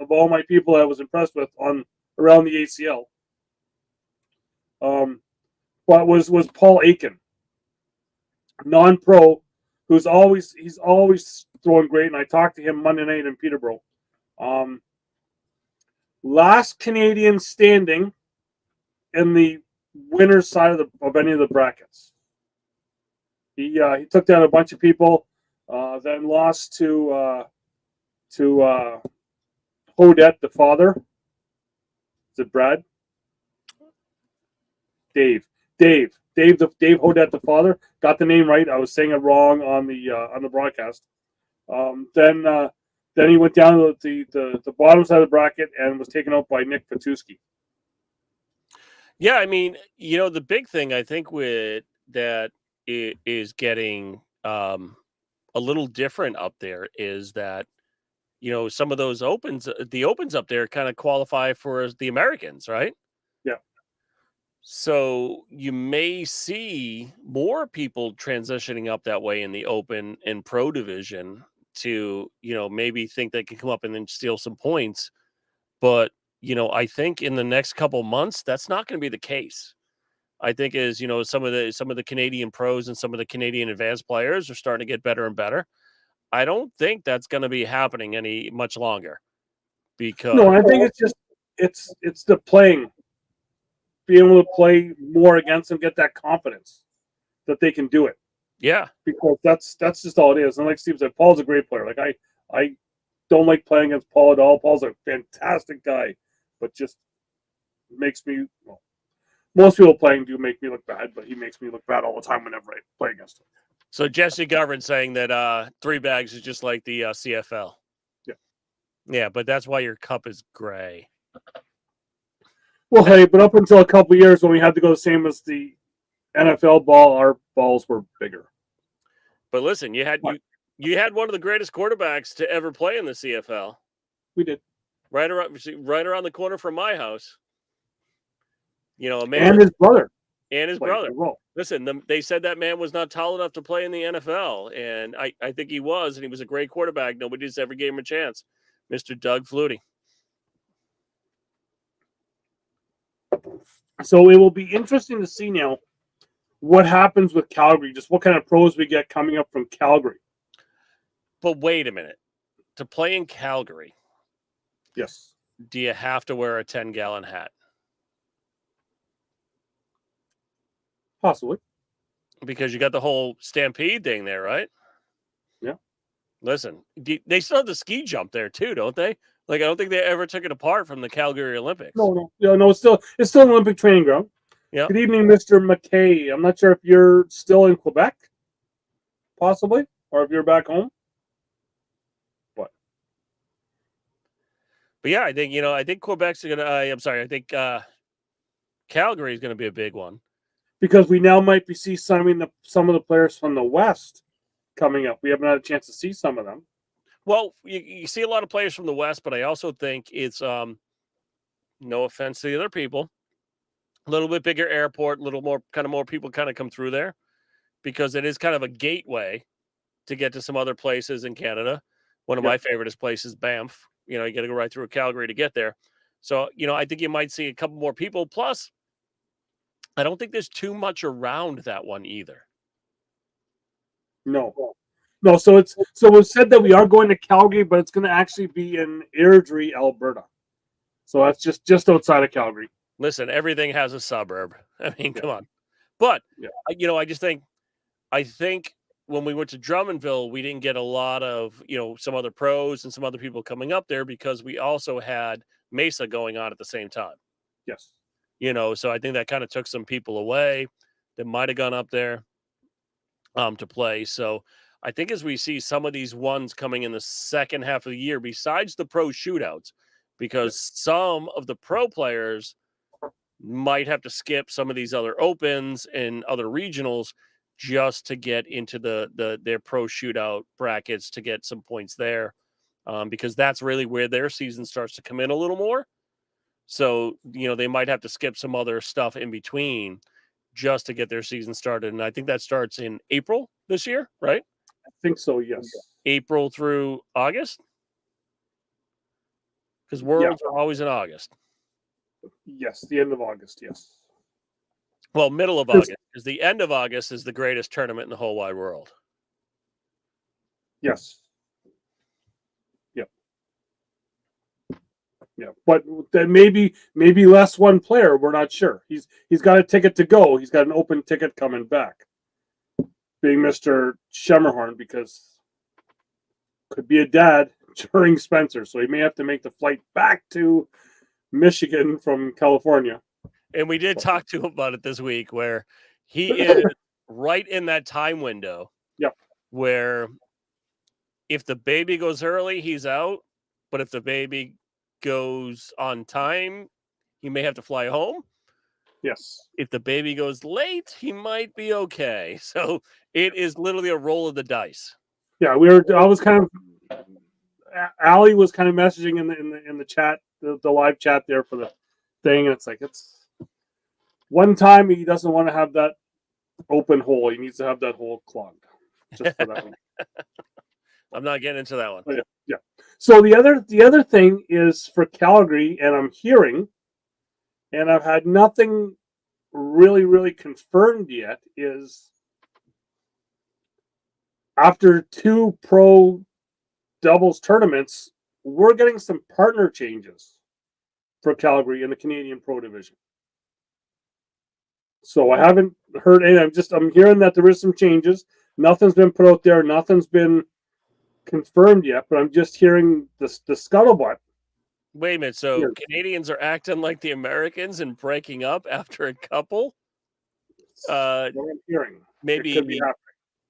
of all my people I was impressed with around the ACL. But was Paul Aiken, non-pro, he's always throwing great, and I talked to him Monday night in Peterborough. Last Canadian standing in the winner's side of any of the brackets. He took down a bunch of people, then lost to Hodette, the father. Is it Brad? Dave Hodette, the father. Got the name right. I was saying it wrong on the broadcast. Then he went down to the bottom side of the bracket and was taken out by Nick Patuski. Yeah, I mean, the big thing I think with that is getting a little different up there is that, some of those opens up there kind of qualify for the Americans, right? Yeah. So you may see more people transitioning up that way in the open and pro division to, maybe think they can come up and then steal some points. But, I think in the next couple months, that's not going to be the case. I think as, some of the Canadian pros and some of the Canadian advanced players are starting to get better and better. I don't think that's going to be happening any much longer No, because I think it's just it's the playing, being able to play more against them, get that confidence that they can do it. yeah, Because that's just all it is. And like Steve said, Paul's a great player. Like I don't like playing against Paul at all. Paul's a fantastic guy, but just makes me most people playing do make me look bad, but he makes me look bad all the time whenever I play against him. So Jesse Govern saying that 3 bags is just like the CFL. Yeah. Yeah, but that's why your cup is gray. Well, hey, but up until a couple of years when we had to go the same as the NFL ball, our balls were bigger. But listen, you had one of the greatest quarterbacks to ever play in the CFL. We did. Right around the corner from my house. A man And his brother. And his brother. Listen, they said that man was not tall enough to play in the NFL, and I think he was, and he was a great quarterback. Nobody just ever gave him a chance. Mr. Doug Flutie. So it will be interesting to see now what happens with Calgary, just what kind of pros we get coming up from Calgary. But wait a minute. To play in Calgary, yes, do you have to wear a 10-gallon hat? Possibly. Because you got the whole stampede thing there, right? Yeah. Listen, they still have the ski jump there too, don't they? Like, I don't think they ever took it apart from the Calgary Olympics. No, it's still an Olympic training ground. Yeah. Good evening, Mr. McKay. I'm not sure if you're still in Quebec, possibly, or if you're back home. But yeah, I think Quebec's gonna. I think Calgary is gonna be a big one because we now might be some of the players from the West coming up. We haven't had a chance to see some of them. Well, you see a lot of players from the West, but I also think it's no offense to the other people, a little bit bigger airport, a little more people kind of come through there because it is kind of a gateway to get to some other places in Canada. One of my favorite places, Banff. You got to go right through Calgary to get there. So, I think you might see a couple more people. Plus, I don't think there's too much around that one either. No. So it was said that we are going to Calgary, but it's going to actually be in Airdrie, Alberta. So that's just outside of Calgary. Listen, everything has a suburb. I mean, come on. But, I think when we went to Drummondville, we didn't get a lot of, some other pros and some other people coming up there because we also had Mesa going on at the same time. Yes. So I think that kind of took some people away that might have gone up there to play. So I think as we see some of these ones coming in the second half of the year, besides the pro shootouts, because some of the pro players might have to skip some of these other opens and other regionals just to get into their pro shootout brackets to get some points there, because that's really where their season starts to come in a little more. So, they might have to skip some other stuff in between just to get their season started. And I think that starts in April this year, right? I think so, yes. April through August? Because Worlds are always in August. Yes, the end of August, yes. Well, middle of August, because the end of August is the greatest tournament in the whole wide world. Yes. Yep. Yeah, but then maybe less one player. We're not sure. He's got a ticket to go. He's got an open ticket coming back. Being Mr. Schemmerhorn, because could be a dad during Spencer, so he may have to make the flight back to Michigan from California. And we did talk to him about it this week, where he is right in that time window. Yep. Where if the baby goes early, he's out. But if the baby goes on time, he may have to fly home. Yes. If the baby goes late, he might be okay. So it is literally a roll of the dice. Yeah, Allie was kind of messaging in the chat, the live chat there for the thing, and it's like One time he doesn't want to have that open hole. He needs to have that hole clogged. Just for that one. I'm not getting into that one. Oh, yeah. So the other thing is for Calgary, and I'm hearing, and I've had nothing really confirmed yet, is after 2 pro doubles tournaments, we're getting some partner changes for Calgary in the Canadian Pro Division. So I haven't heard any. I'm hearing that there is some changes. Nothing's been put out there. Nothing's been confirmed yet. But I'm just hearing the scuttlebutt. Wait a minute. So Canadians are acting like the Americans and breaking up after a couple? What I'm hearing. Maybe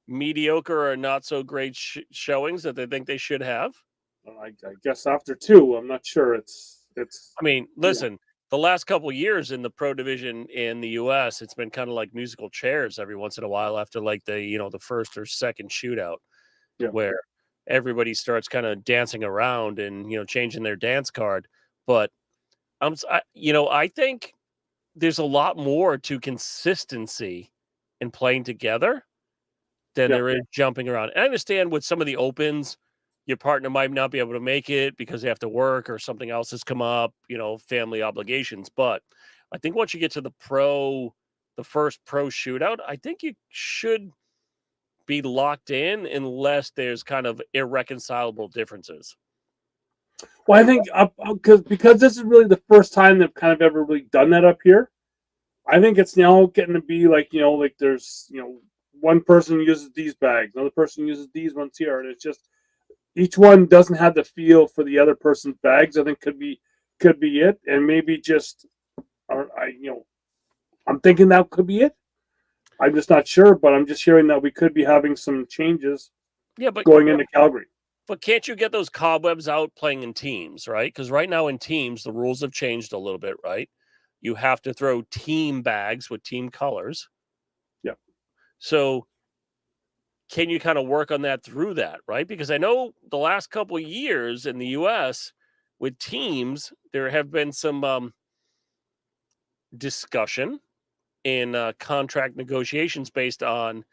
mediocre or not so great showings that they think they should have. I guess after 2, I'm not sure. It's. I mean, listen. The last couple of years in the pro division in the U.S., it's been kind of like musical chairs every once in a while after like the first or second shootout, where everybody starts kind of dancing around and changing their dance card. But I think there's a lot more to consistency in playing together than there is jumping around. And I understand with some of the opens, your partner might not be able to make it because they have to work or something else has come up, family obligations. But I think once you get to the first pro shootout, I think you should be locked in unless there's kind of irreconcilable differences. Well, I think because this is really the first time they've kind of ever really done that up here. I think it's now getting to be like there's one person uses these bags, another person uses these ones here, and it's just each one doesn't have the feel for the other person's bags. I think could be it, and maybe just I'm thinking that could be it. I'm just not sure, but I'm just hearing that we could be having some changes. Going into Calgary. But can't you get those cobwebs out playing in teams, right? Because right now in teams, the rules have changed a little bit, right? You have to throw team bags with team colors. Yeah. So can you kind of work on that through that, right? Because I know the last couple of years in the U.S. with teams, there have been some discussion in contract negotiations based on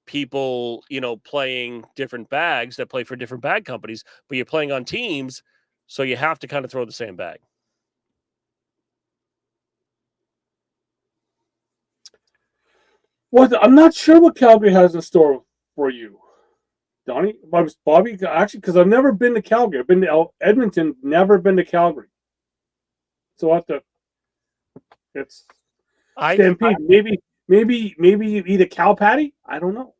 people, playing different bags that play for different bag companies, but you're playing on teams, so you have to kind of throw the same bag. Well, I'm not sure what Calgary has in store for you, Donnie. Bobby, actually, because I've never been to Calgary. I've been to Edmonton, never been to Calgary. So I have to. It's Stampede. Maybe you eat a cow patty. I don't know.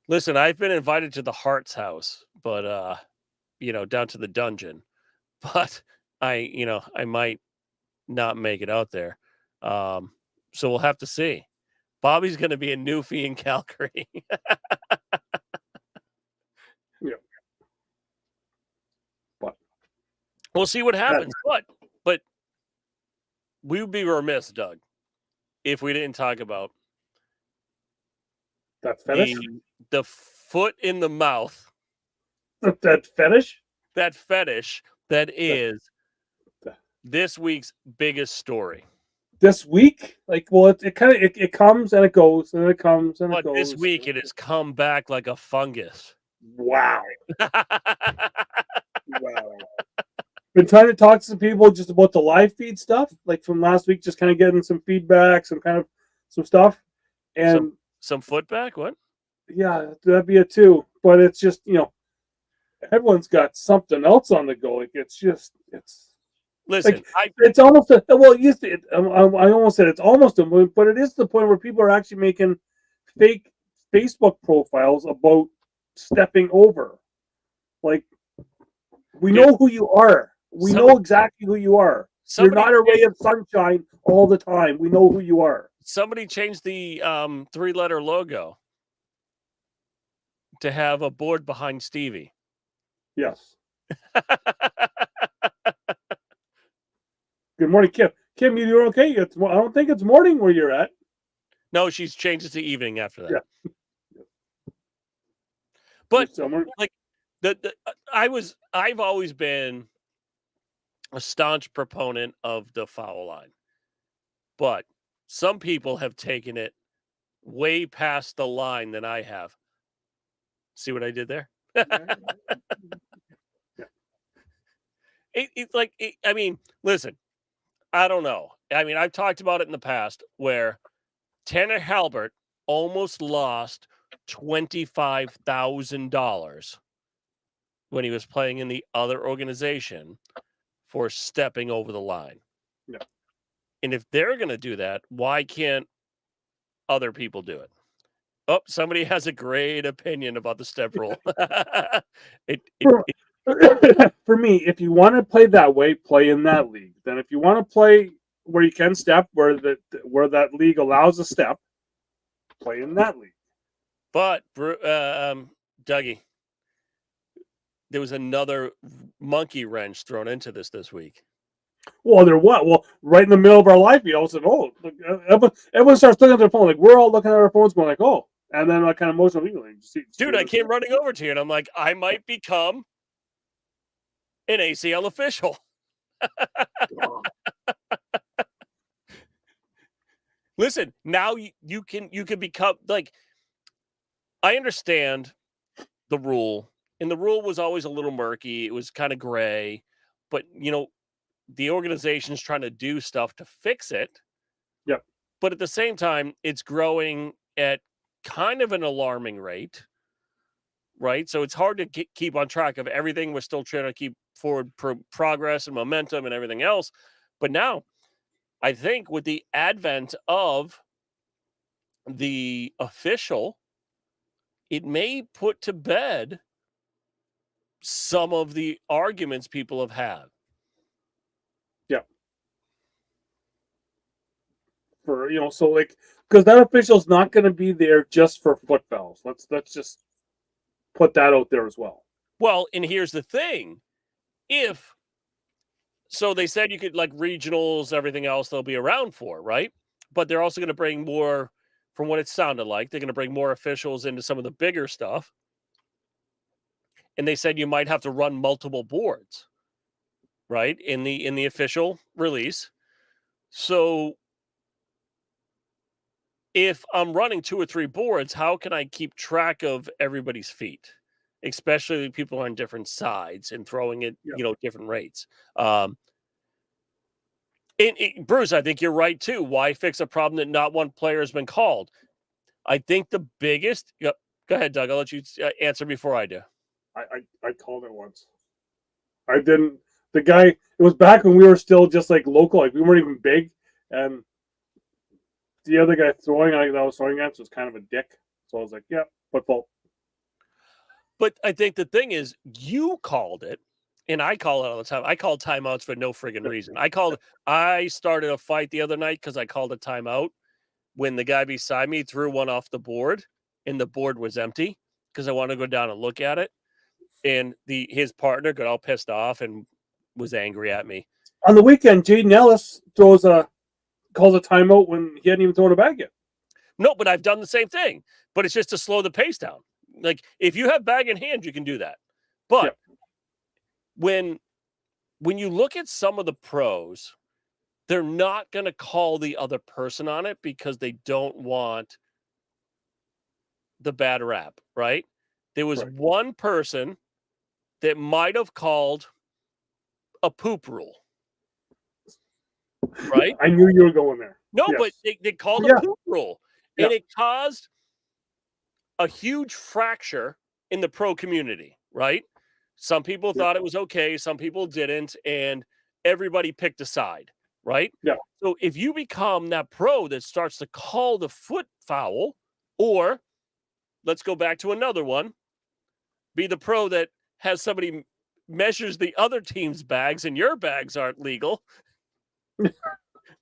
Listen, I've been invited to the Hart's house, but down to the dungeon. But I might not make it out there. So we'll have to see. Bobby's going to be in Newfie in Calgary. Yeah. But we'll see what happens. But we would be remiss, Doug, if we didn't talk about that fetish. The foot in the mouth. That fetish? That fetish that is this week's biggest story. This week? It comes and it goes, and it comes and it goes. This week it has come back like a fungus. Wow. Wow. Been trying to talk to some people just about the live feed stuff, like from last week, just kind of getting some feedback, some stuff. And some foot back? What? Yeah, that'd be it too. But it's just, everyone's got something else on the go. Listen, it's almost I almost said it's almost but it is the point where people are actually making fake Facebook profiles about stepping over. Like, we know who you are. We know exactly who you are. You're not a ray of sunshine all the time. We know who you are. Somebody changed the 3-letter logo to have a board behind Stevie. Yes. Good morning, Kim. Kim, you doing okay? I don't think it's morning where you're at. No, she's changed it to evening after that. Yeah. But like I've always been a staunch proponent of the foul line. But some people have taken it way past the line than I have. See what I did there? It's like, I mean, listen, I don't know. I mean, I've talked about it in the past where Tanner Halbert almost lost $25,000 when he was playing in the other organization for stepping over the line. Yeah. And if they're going to do that, why can't other people do it? Oh, somebody has a great opinion about the step rule. For me, if you want to play that way, play in that league. Then if you want to play where you can step, where that league allows a step, play in that league. But Dougie, there was another monkey wrench thrown into this week. Well, they're what? Well, right in the middle of our live feed, all of a sudden, oh, look, everyone starts looking at their phone. Like, we're all looking at our phones going like, oh. And then I kind of emotional feeling. Dude, I came running over to you, and I'm like, I might become an ACL official. Listen, now you can become, like, I understand the rule, and the rule was always a little murky. It was kind of gray, but the organization's trying to do stuff to fix it. Yep. But at the same time, it's growing at kind of an alarming rate, right? So it's hard to keep on track of everything. We're still trying to keep forward progress and momentum and everything else. But now, I think with the advent of the official, it may put to bed some of the arguments people have had. Yeah. So like, because that official's not going to be there just for foot fouls. Let's just put that out there as well. Well, and here's the thing. So they said you could, like, regionals, everything else they'll be around for, right? But they're also going to bring more, from what it sounded like, they're going to bring more officials into some of the bigger stuff. And they said you might have to run multiple boards, right? In the official release. So if I'm running 2 or 3 boards, how can I keep track of everybody's feet? Especially people on different sides and throwing it, different rates. Bruce, I think you're right too. Why fix a problem that not one player has been called? I think the biggest. Yep. Go ahead, Doug. I'll let you answer before I do. I called it once. I didn't. The guy. It was back when we were still just like local. Like we weren't even big, and the other guy that I was throwing at was kind of a dick. So I was like, yeah, football. But I think the thing is, you called it, and I call it all the time. I call timeouts for no friggin' reason. I started a fight the other night because I called a timeout when the guy beside me threw one off the board, and the board was empty because I wanted to go down and look at it. And his partner got all pissed off and was angry at me. On the weekend, Jaden Ellis calls a timeout when he hadn't even thrown a bag yet. No, but I've done the same thing. But it's just to slow the pace down. Like, if you have bag in hand, you can do that. But when you look at some of the pros, they're not going to call the other person on it because they don't want the bad rap, right? There was one person that might have called a poop rule, right? I knew you were going there. No, but they called a poop rule, and it caused a huge fracture in the pro community, right? Some people thought it was okay, some people didn't, and everybody picked a side, right? Yeah. So if you become that pro that starts to call the foot foul, or let's go back to another one, be the pro that has somebody measures the other team's bags and your bags aren't legal,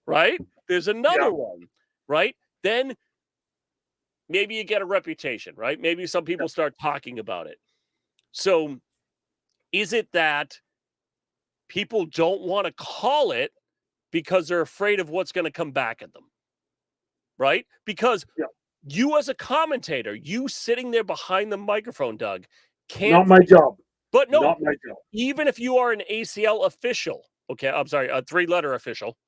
right? There's another one, right? Then maybe you get a reputation, right? Maybe some people start talking about it. So is it that people don't want to call it because they're afraid of what's going to come back at them, right? Because you as a commentator, you sitting there behind the microphone, Doug, can't. Not my job. But no, not my job. Even if you are an ACL official, okay, I'm sorry, a 3-letter official,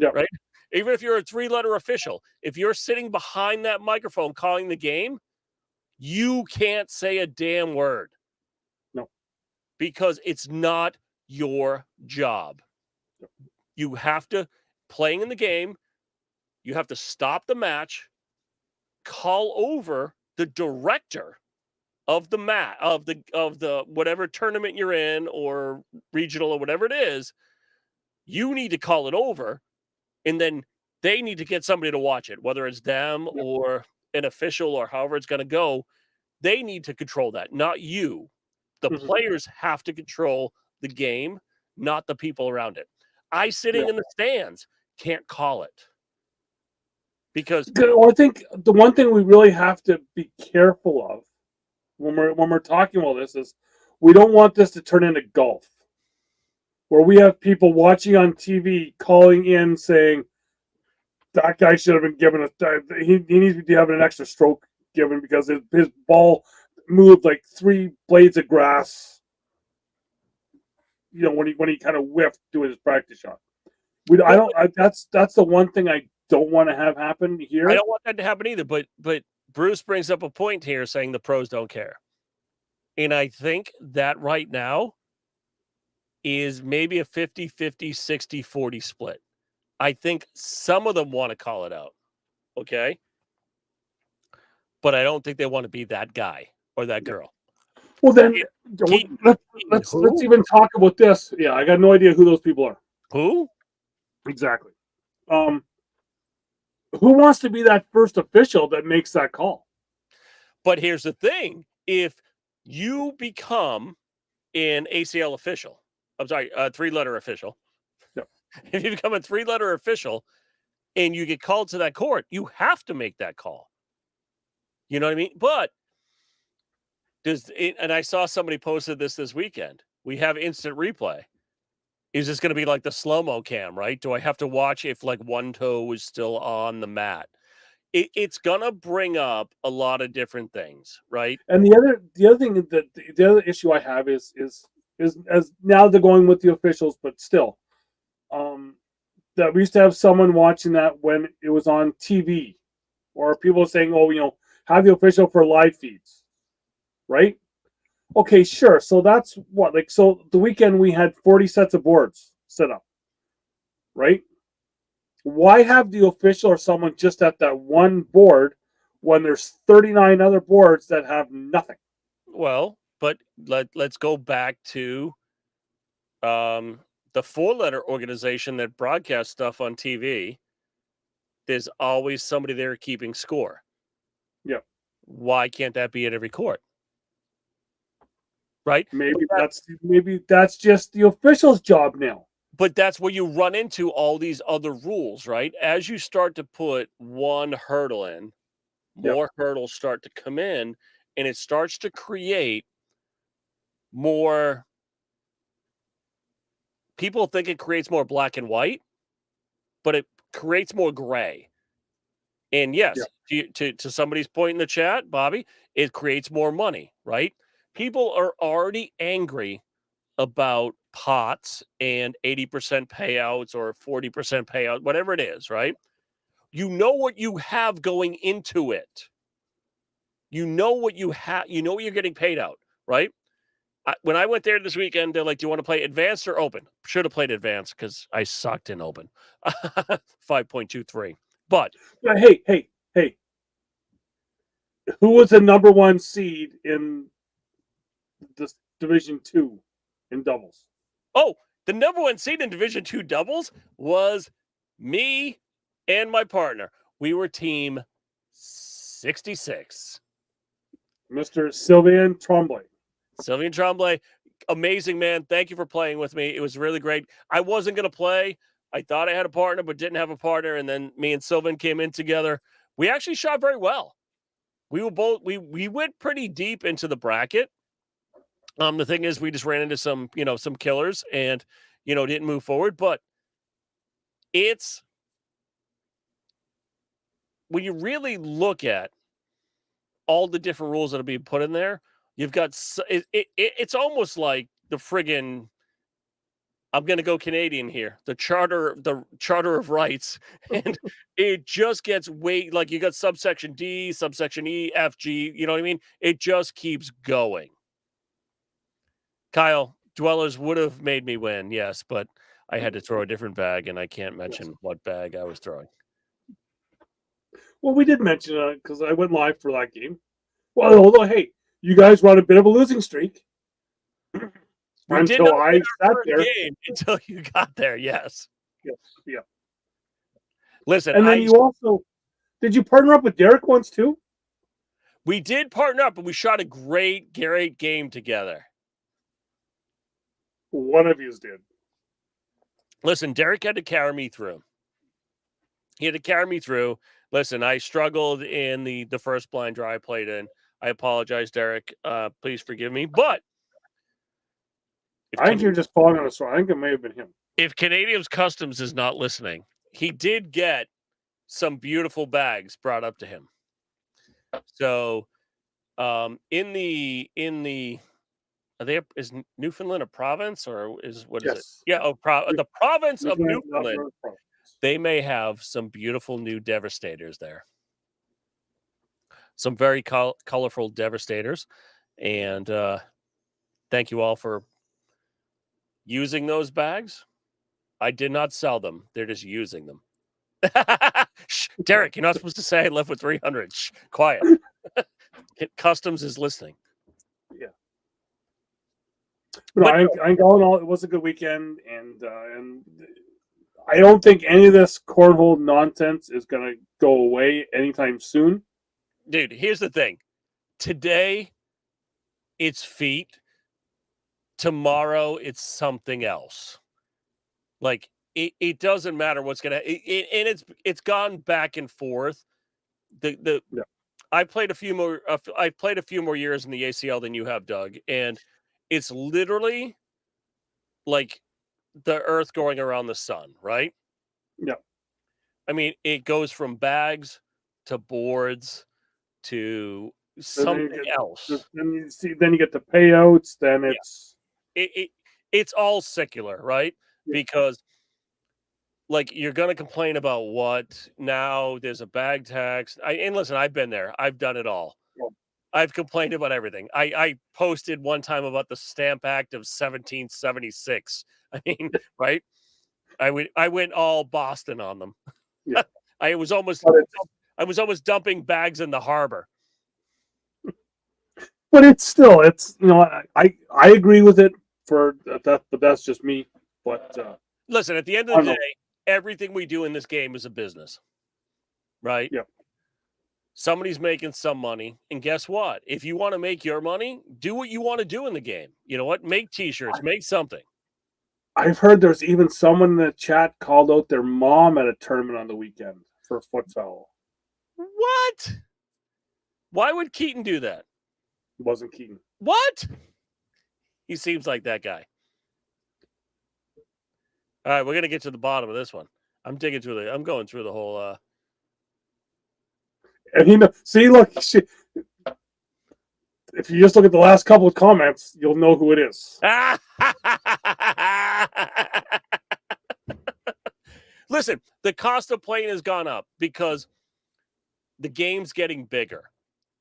right? Even if you're a 3-letter official, if you're sitting behind that microphone calling the game, you can't say a damn word. No. Because it's not your job. You have to, playing in the game, you have to stop the match, call over the director of the whatever tournament you're in or regional or whatever it is. You need to call it over, and then they need to get somebody to watch it, whether it's them or an official or however it's going to go. They need to control that, not you. The players have to control the game, not the people around it. I sitting in the stands can't call it. Because well, I think the one thing we really have to be careful of when we're talking about this is we don't want this to turn into golf, where we have people watching on TV calling in saying that guy should have been given he needs to be having an extra stroke given because his ball moved like 3 blades of grass. You know, when he kind of whiffed doing his practice shot. That's the one thing I don't want to have happen here. I don't want that to happen either. But Bruce brings up a point here saying the pros don't care. And I think that right now is maybe a 50-50, 60-40 split. I think some of them want to call it out. Okay. But I don't think they want to be that guy or that girl. Well, then let's even talk about this. Yeah, I got no idea who those people are. Who? Exactly. Who wants to be that first official that makes that call? But here's the thing. If you become an ACL official, I'm sorry, a 3-letter official. Yep. If you become a 3-letter official and you get called to that court, you have to make that call. You know what I mean? But and I saw somebody posted this weekend. We have instant replay. Is this going to be like the slow-mo cam, right? Do I have to watch if like one toe is still on the mat? It's going to bring up a lot of different things, right? And the other thing that the other issue I have is as now they're going with the officials, but still, that we used to have someone watching that when it was on TV, or people saying, "Oh, you know, have the official for live feeds," right? Okay, sure. So that's what, like, so the weekend we had 40 sets of boards set up, right? Why have the official or someone just at that one board when there's 39 other boards that have nothing? Well, but let's go back to the 4-letter organization that broadcasts stuff on TV. There's always somebody there keeping score. Yeah. Why can't that be at every court? Right? Maybe that's just the official's job now. But that's where you run into all these other rules, right? As you start to put one hurdle in, more hurdles start to come in, and it starts to create more. People think it creates more black and white, but it creates more gray. And yes, to somebody's point in the chat, Bobby, it creates more money, right? People are already angry about pots and 80% payouts or 40% payout, whatever it is, right? You know what you have going into it. You know what you have. You know what you're getting paid out, right? When I went there this weekend, they're like, "Do you want to play advanced or open?" Should have played advanced because I sucked in open. 5.23. But hey, who was the number 1 seed in this Division 2 in doubles? Oh, the number 1 seed in Division 2 doubles was me and my partner. We were team 66. Mr. Sylvain Tremblay. Sylvain Tremblay, amazing man. Thank you for playing with me. It was really great. I wasn't going to play. I thought I had a partner, but didn't have a partner. And then me and Sylvain came in together. We actually shot very well. We were both, we went pretty deep into the bracket. The thing is, we just ran into some killers and, didn't move forward. But it's, when you really look at all the different rules that are being put in there, you've got, it's almost like the friggin' I'm going to go Canadian here. The Charter of Rights, and it just gets like you got subsection D, subsection E, F, G. You know what I mean? It just keeps going. Kyle, Dwellers would have made me win, yes, but I had to throw a different bag, and I can't mention what bag I was throwing. Well, we did mention it because I went live for that game. Well, although, hey, you guys were on a bit of a losing streak. We did not win our first game until you got there, yes. Yeah. Listen, and then did you partner up with Derek once too? We did partner up, and we shot a great game together. One of yous did. Listen, Derek had to carry me through. He had to carry me through. Listen, I struggled in the first blind draw I played in. I apologize, Derek. Please forgive me. But I think you're just falling on a sword. I think it may have been him. If Canadians Customs is not listening, he did get some beautiful bags brought up to him. So, is Newfoundland a province, or is it? Yeah, the province of Newfoundland. They may have some beautiful new Devastators there. Some very colorful Devastators, and thank you all for using those bags. I did not sell them; they're just using them. Shh, Derek, you're not supposed to say I left with 300. Shh, quiet. Customs is listening. Yeah. No, I think all in all, it was a good weekend, and I don't think any of this cornhole nonsense is going to go away anytime soon. Dude, here's the thing. Today, it's feet. Tomorrow, it's something else. Like, it doesn't matter what's going to... And it's gone back and forth. I played a few more... I've played a few more years in the ACL than you have, Doug. And it's literally like the earth going around the sun, right? Yeah. I mean, it goes from bags to boards to something else. Then you get the payouts. Then it's all secular, right? Yeah. Because like you're gonna complain about what now? There's a bag tax. And listen, I've been there. I've done it all. Yeah. I've complained about everything. I posted one time about the Stamp Act of 1776. I mean, right? I went all Boston on them. Yeah. I was almost dumping bags in the harbor. But it's I agree with it for that, but that's just me. But listen, at the end of the day, everything we do in this game is a business, right? Yeah. Somebody's making some money, and guess what? If you want to make your money, do what you want to do in the game. You know what? Make T-shirts, make something. I've heard there's even someone in the chat called out their mom at a tournament on the weekend for a foot foul. What? Why would Keaton do that? It wasn't Keaton. What? He seems like that guy. All right, we're gonna get to the bottom of this one. I'm going through the whole. And see, look, if you just look at the last couple of comments, you'll know who it is. Listen, the cost of playing has gone up because the game's getting bigger,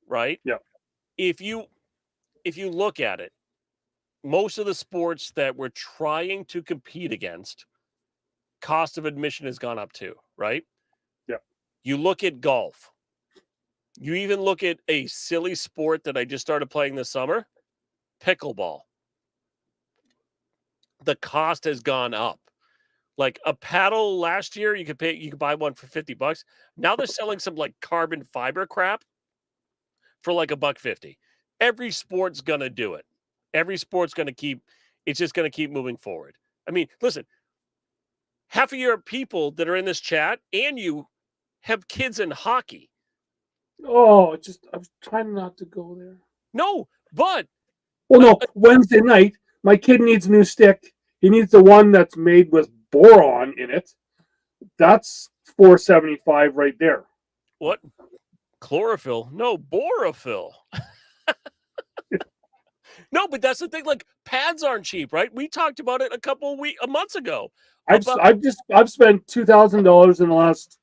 right? Yeah. If you look at it, most of the sports that we're trying to compete against, cost of admission has gone up too, right? Yeah. You look at golf. You even look at a silly sport that I just started playing this summer, pickleball. The cost has gone up. Like a paddle last year, you could buy one for $50. Now they're selling some like carbon fiber crap for like $1.50. Every sport's gonna do it. Every sport's gonna it's just gonna keep moving forward. I mean, listen, half of your people that are in this chat and you have kids in hockey. Oh, I was trying not to go there. No, but Wednesday night, my kid needs a new stick. He needs the one that's made with boron in it. That's $475 right there. What? Chlorophyll? No, borophyll. No, but that's the thing. Like pads aren't cheap, right? We talked about it a months ago. I've spent $2,000 in the last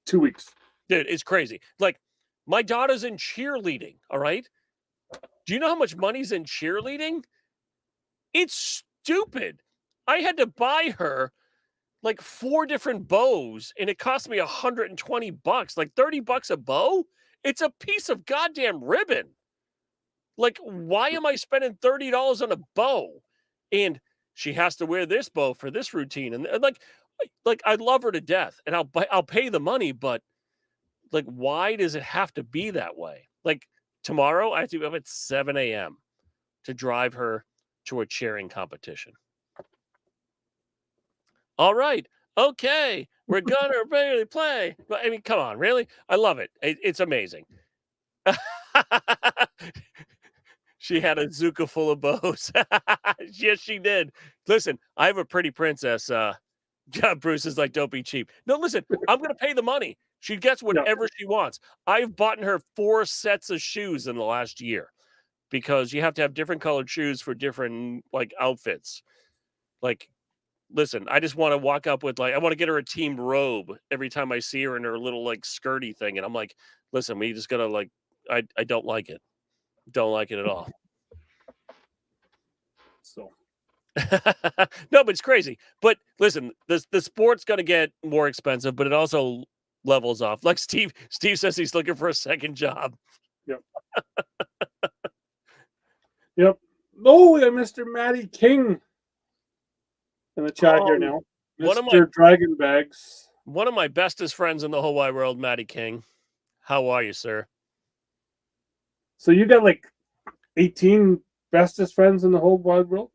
2 weeks. Dude, it's crazy. Like my daughter's in cheerleading. All right. Do you know how much money's in cheerleading? It's stupid. I had to buy her like 4 different bows, and it cost me $120, like $30 a bow. It's a piece of goddamn ribbon. Like, why am I spending $30 on a bow? And she has to wear this bow for this routine, and like I love her to death, and I'll pay the money, but like, why does it have to be that way? Like tomorrow, I have to be up at 7 a.m. to drive her to a cheering competition. All right. Okay. We're gonna barely play. But I mean, come on, really? I love it. It's amazing. She had a zuka full of bows. Yes, she did. Listen, I have a pretty princess. Bruce is like, don't be cheap. No, listen, I'm gonna pay the money. She gets whatever she wants. I've bought her 4 sets of shoes in the last year because you have to have different colored shoes for different like outfits. Like, listen, I just want to walk up with I want to get her a team robe every time I see her in her little like skirty thing. And I'm like, listen, we just gotta I don't like it. Don't like it at all. So no, but it's crazy. But listen, the sport's gonna get more expensive, but it also levels off. Like Steve says he's looking for a second job. Yep. Yep. Oh, we got Mr. Matty King in the chat here now. Mr. Dragon Bags. One of my bestest friends in the whole wide world, Matty King. How are you, sir? So you got like 18 bestest friends in the whole wide world?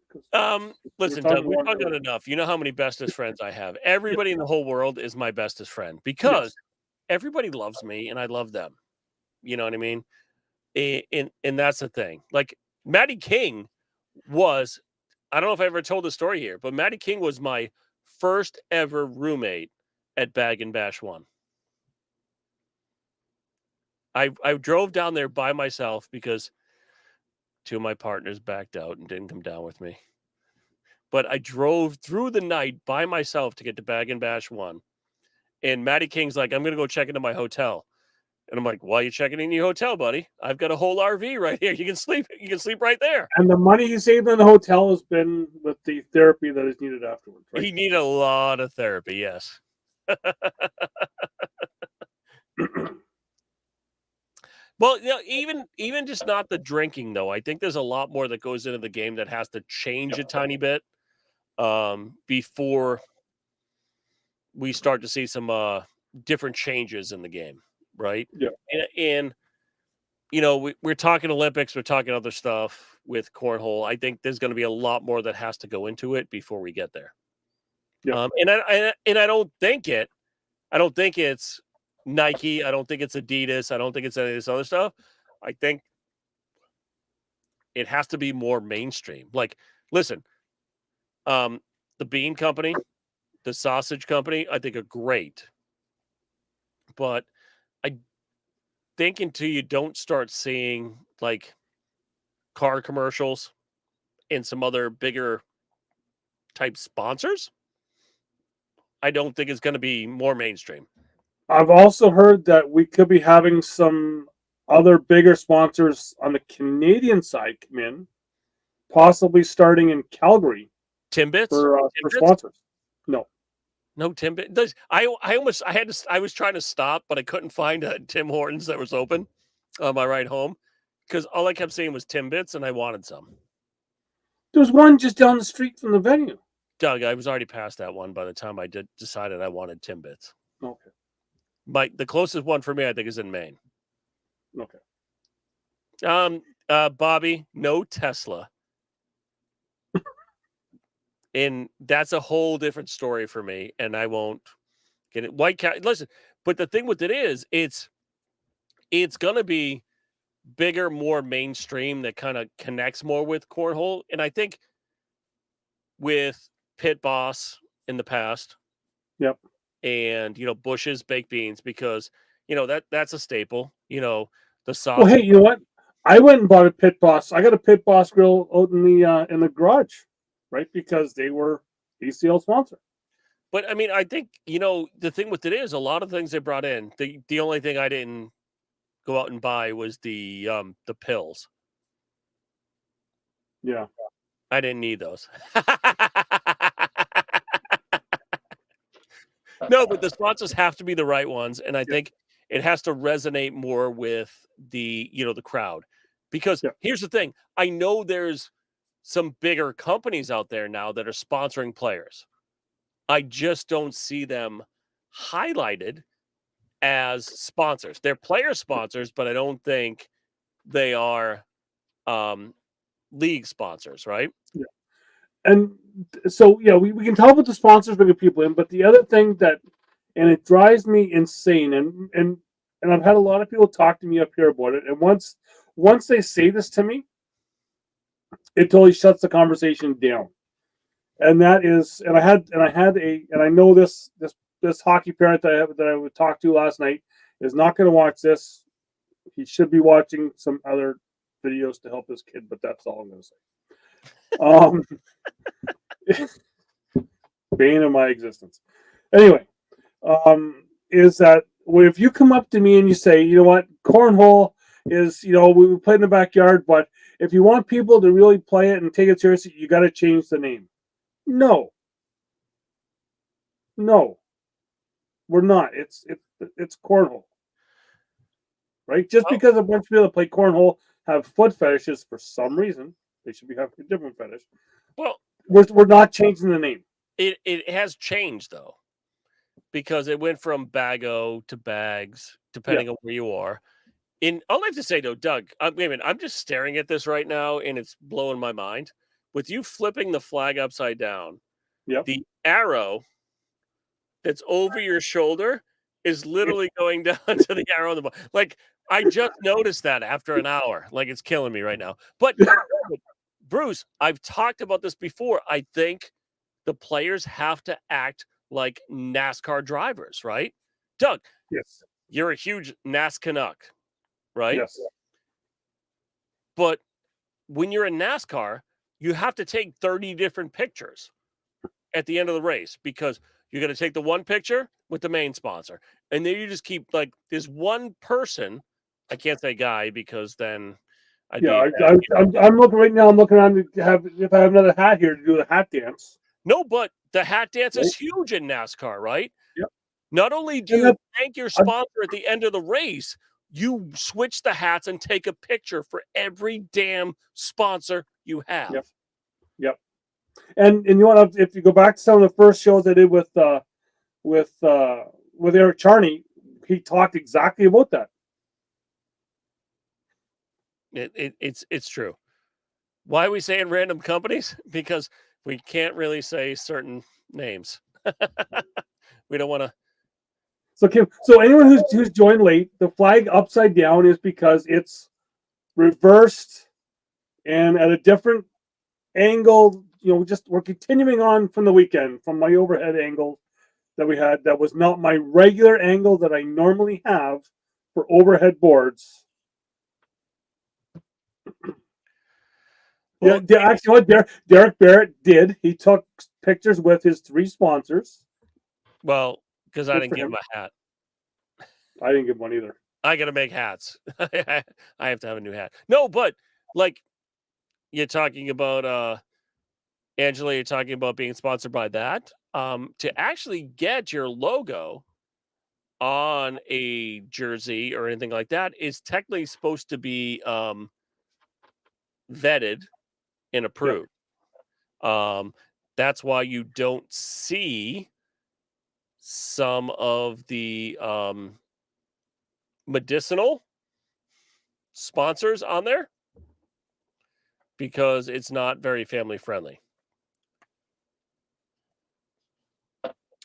Listen, Doug, we've talked about enough. You know how many bestest friends I have. Everybody in the whole world is my bestest friend because everybody loves me and I love them. You know what I mean? And that's the thing. Like Matty King was, I don't know if I ever told the story here, but Matty King was my first ever roommate at Bag and Bash 1. I drove down there by myself because 2 of my partners backed out and didn't come down with me. But I drove through the night by myself to get to Bag and Bash 1. And Matty King's like, I'm going to go check into my hotel. And I'm like, why are you checking in your hotel, buddy? I've got a whole RV right here. You can sleep right there. And the money he saved in the hotel has been with the therapy that is needed afterwards, right? He needed a lot of therapy, yes. Well, you know, even just not the drinking, though. I think there's a lot more that goes into the game that has to change a tiny bit before we start to see some different changes in the game, right? Yeah. And you know, we're talking Olympics, we're talking other stuff with cornhole. I think there's going to be a lot more that has to go into it before we get there. Yeah. And I don't think it's Nike. I don't think it's Adidas. I don't think it's any of this other stuff. I think it has to be more mainstream. Like, listen, the bean company, the sausage company, I think are great. But I think until you don't start seeing like car commercials and some other bigger type sponsors, I don't think it's going to be more mainstream. I've also heard that we could be having some other bigger sponsors on the Canadian side come in, possibly starting in Calgary. Timbits for sponsors. No Timbits. I was trying to stop, but I couldn't find a Tim Hortons that was open on my ride home because all I kept seeing was Timbits, and I wanted some. There's one just down the street from the venue. Doug, I was already past that one by the time I decided I wanted Timbits. Okay. The closest one for me, I think, is in Maine. Okay. Bobby, no Tesla. And that's a whole different story for me, and I won't get it. White Cat, listen, but the thing with it is, it's going to be bigger, more mainstream that kind of connects more with cornhole. And I think with Pit Boss in the past, yep, and Bush's baked beans, because that's a staple. The sauce. Well, hey, you know what? I went and bought a Pit Boss. I got a Pit Boss grill out in the garage, right? Because they were ACL sponsor. But I mean, I think, the thing with it is a lot of things they brought in. The only thing I didn't go out and buy was the pills. Yeah. I didn't need those. No, but the sponsors have to be the right ones, and I think it has to resonate more with the crowd. Because here's the thing, I know there's some bigger companies out there now that are sponsoring players. I just don't see them highlighted as sponsors. They're player sponsors, but I don't think they are league sponsors, right? Yeah. And so, we can talk about the sponsors bringing people in, but the other thing and it drives me insane, and I've had a lot of people talk to me up here about it, and once they say this to me, it totally shuts the conversation down. And that is, and I know this hockey parent that I would talk to last night is not going to watch this. He should be watching some other videos to help his kid, but that's all I'm going to say. Bane of my existence. Anyway, is that if you come up to me and you say, you know what, cornhole is, we play in the backyard, but if you want people to really play it and take it seriously, you got to change the name. No, we're not. It's cornhole, right? Just because a bunch of people that play cornhole have foot fetishes for some reason, they should be having a different fetish. Well, we're not changing the name. It has changed though, because it went from Bago to Bags, depending on where you are. I'll have to say though, Doug, wait a minute, I'm just staring at this right now, and it's blowing my mind. With you flipping the flag upside down, the arrow that's over your shoulder is literally going down to the arrow on the bottom. Like, I just noticed that after an hour. Like, it's killing me right now. But Bruce, I've talked about this before. I think the players have to act like NASCAR drivers, right? Doug, yes, you're a huge NAS Canuck, right? Yes. But when you're in NASCAR, you have to take 30 different pictures at the end of the race, because you're going to take the one picture with the main sponsor, and then you just keep, like, there's one person. I can't say guy because then I'm looking right now. I'm looking around to have, if I have another hat here, to do the hat dance. No, but the hat dance is huge in NASCAR, right? Yep. Not only do you thank your sponsor at the end of the race, you switch the hats and take a picture for every damn sponsor you have. Yep. And you want to, if you go back to some of the first shows I did with Eric Charney, he talked exactly about that. It's true. Why are we saying random companies? Because we can't really say certain names. We don't want to. So Kim, anyone who's joined late, the flag upside down is because it's reversed and at a different angle. We're continuing on from the weekend, from my overhead angle that we had. That was not my regular angle that I normally have for overhead boards. Well, actually, what Derek Barrett did, he took pictures with his 3 sponsors. Well, because I didn't give him a hat. I didn't give one either. I got to make hats. I have to have a new hat. No, but like, you're talking about Angela, you're talking about being sponsored by that. To actually get your logo on a jersey or anything like that is technically supposed to be vetted and approved. That's why you don't see some of the medicinal sponsors on there, because it's not very family friendly.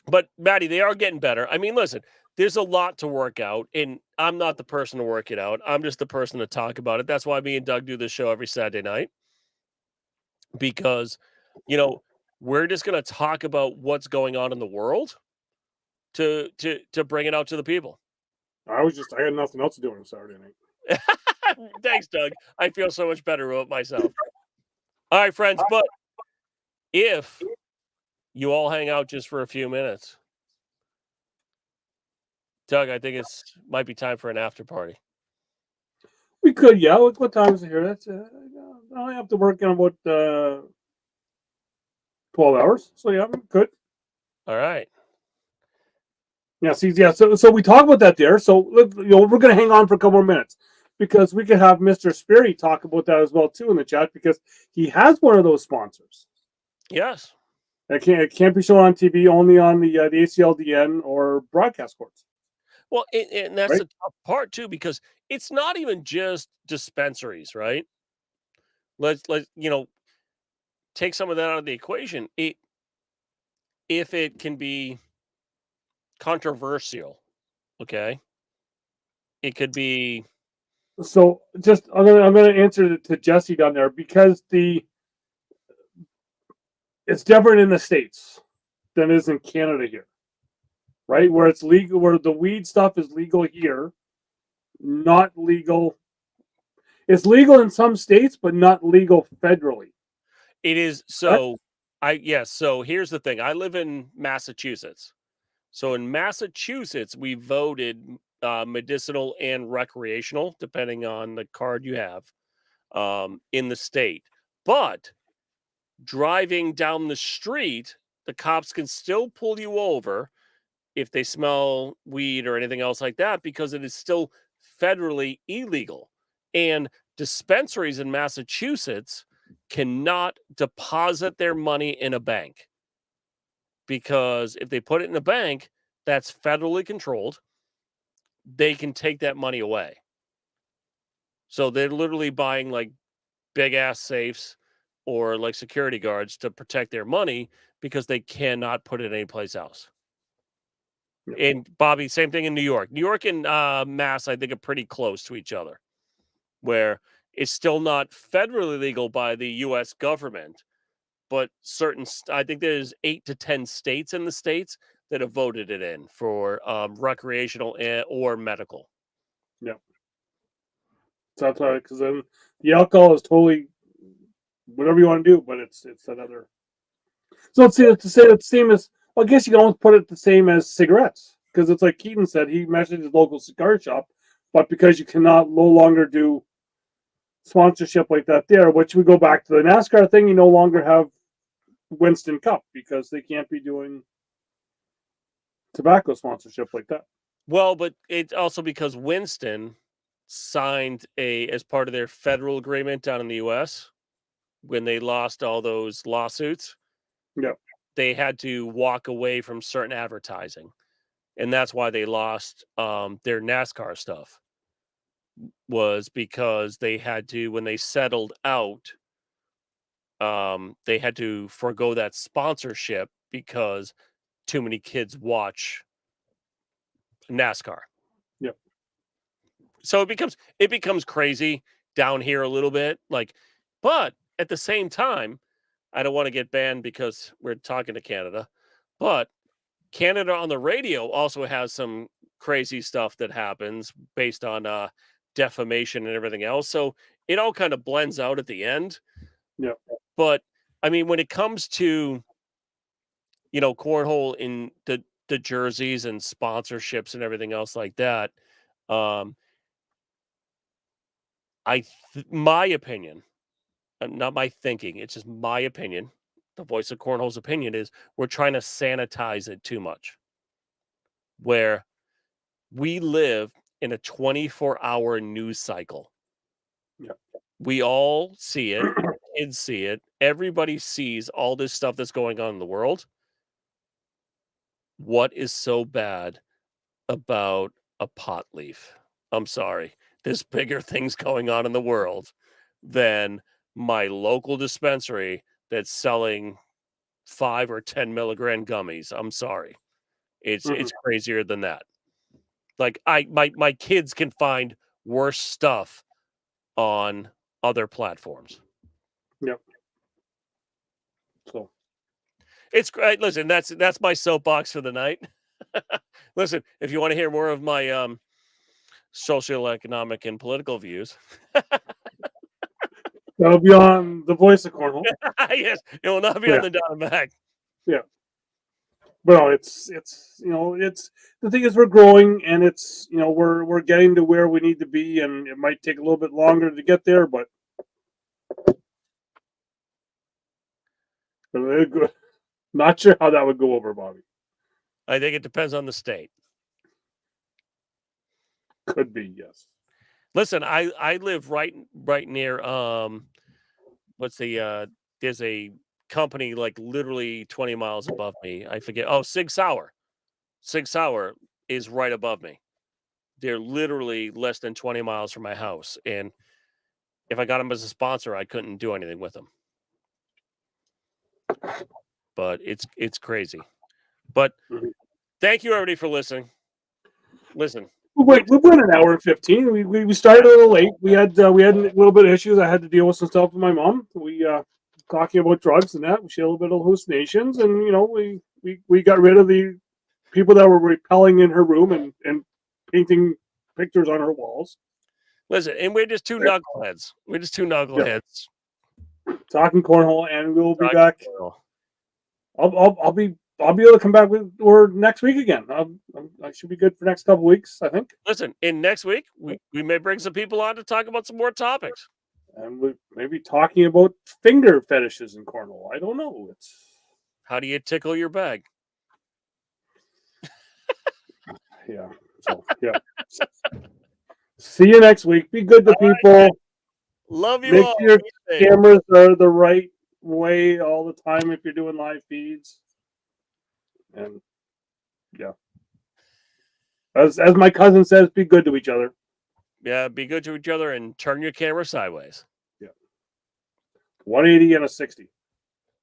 But Maddie, they are getting better. I mean, listen, there's a lot to work out, and I'm not the person to work it out. I'm just the person to talk about it. That's why me and Doug do this show every Saturday night, because, we're just going to talk about what's going on in the world to bring it out to the people. I had nothing else to do on Saturday night. Thanks, Doug. I feel so much better about myself. All right, friends, but if you all hang out just for a few minutes, Doug, I think might be time for an after party. We could, yeah. What time is it here? That's I only have to work in about 12 hours. So yeah, we could. All right. Yeah, see, yeah. So we talk about that there. So we're gonna hang on for a couple more minutes because we could have Mr. Sperry talk about that as well too in the chat because he has one of those sponsors. Yes. It can't be shown on TV, only on the ACLDN or broadcast courts. Well, and that's Right? the tough part too, because it's not even just dispensaries, right? Let's take some of that out of the equation. If it can be controversial, okay, it could be. So just I'm gonna answer to Jesse down there because it's different in the States than it is in Canada here. Right? Where it's legal, where the weed stuff is legal here, not legal. It's legal in some states, but not legal federally. It is so. Yes. So here's the thing. I live in Massachusetts. So in Massachusetts, we voted medicinal and recreational, depending on the card you have, in the state. But driving down the street, the cops can still pull you over if they smell weed or anything else like that because it is still federally illegal. And dispensaries in Massachusetts cannot deposit their money in a bank because if they put it in a bank that's federally controlled, they can take that money away. So they're literally buying like big ass safes or like security guards to protect their money because they cannot put it anyplace else. And Bobby, same thing in New York. New York and Mass, I think, are pretty close to each other, where it's still not federally legal by the U.S. government, but I think there's 8 to 10 states in the states that have voted it in for recreational or medical. Yeah. So that's why, because then the alcohol is totally whatever you want to do, but it's another. So let's say to say it's the same as. Well, I guess you can almost put it the same as cigarettes because it's like Keaton said. He mentioned his local cigar shop, but because you cannot no longer do sponsorship like that there, which we go back to the NASCAR thing, you no longer have Winston Cup because they can't be doing tobacco sponsorship like that. Well, but it's also because Winston signed as part of their federal agreement down in the U.S. when they lost all those lawsuits. Yeah. They had to walk away from certain advertising, and that's why they lost their NASCAR stuff. Was because they had to, when they settled out, they had to forego that sponsorship because too many kids watch NASCAR. Yep. So it becomes crazy down here a little bit, like, but at the same time, I don't want to get banned because we're talking to Canada, but Canada on the radio also has some crazy stuff that happens based on defamation and everything else. So it all kind of blends out at the end. Yeah. But I mean, when it comes to cornhole in the jerseys and sponsorships and everything else like that, my opinion, not my thinking, it's just my opinion. The voice of cornhole's opinion is we're trying to sanitize it too much. Where we live in a 24-hour news cycle. Yeah. We all see it. Kids see it. Everybody sees all this stuff that's going on in the world. What is so bad about a pot leaf? I'm sorry. There's bigger things going on in the world than my local dispensary that's selling 5 or 10 milligram gummies. I'm sorry. It's crazier than that. Like my kids can find worse stuff on other platforms. Yep. So It's great. Listen, that's my soapbox for the night. Listen, if you want to hear more of my socioeconomic and political views. That'll be on the Voice of Cornhole. Yes, it will not be on the Don and Mac. Yeah. Well, it's the thing is we're growing, and it's we're getting to where we need to be, and it might take a little bit longer to get there, but not sure how that would go over, Bobby. I think it depends on the state. Could be, yes. Listen, I live right near there's a company like literally 20 miles above me. I forget. Oh, Sig Sauer. Sig Sauer is right above me. They're literally less than 20 miles from my house. And if I got them as a sponsor, I couldn't do anything with them. But it's crazy. But thank you everybody for listening. Listen. We went an hour and 15. We started a little late. We had a little bit of issues. I had to deal with some stuff with my mom. We talking about drugs and that. She had a little bit of hallucinations, and we got rid of the people that were repelling in her room and painting pictures on her walls. Listen, and we're just two knuckleheads. We're just two knuckleheads. Yeah. Talking cornhole, and we'll be back. I'll be able to come back with next week again. I should be good for next couple weeks, I think. Listen, in next week we may bring some people on to talk about some more topics. And we may be talking about finger fetishes in cornhole. I don't know. It's how do you tickle your bag? Yeah. So yeah. See you next week. Be good to people. Right. Love you. Make all. sure your cameras are the right way all the time if you're doing live feeds. And yeah. As my cousin says, be good to each other. Yeah, be good to each other and turn your camera sideways. Yeah. 180 and a 60.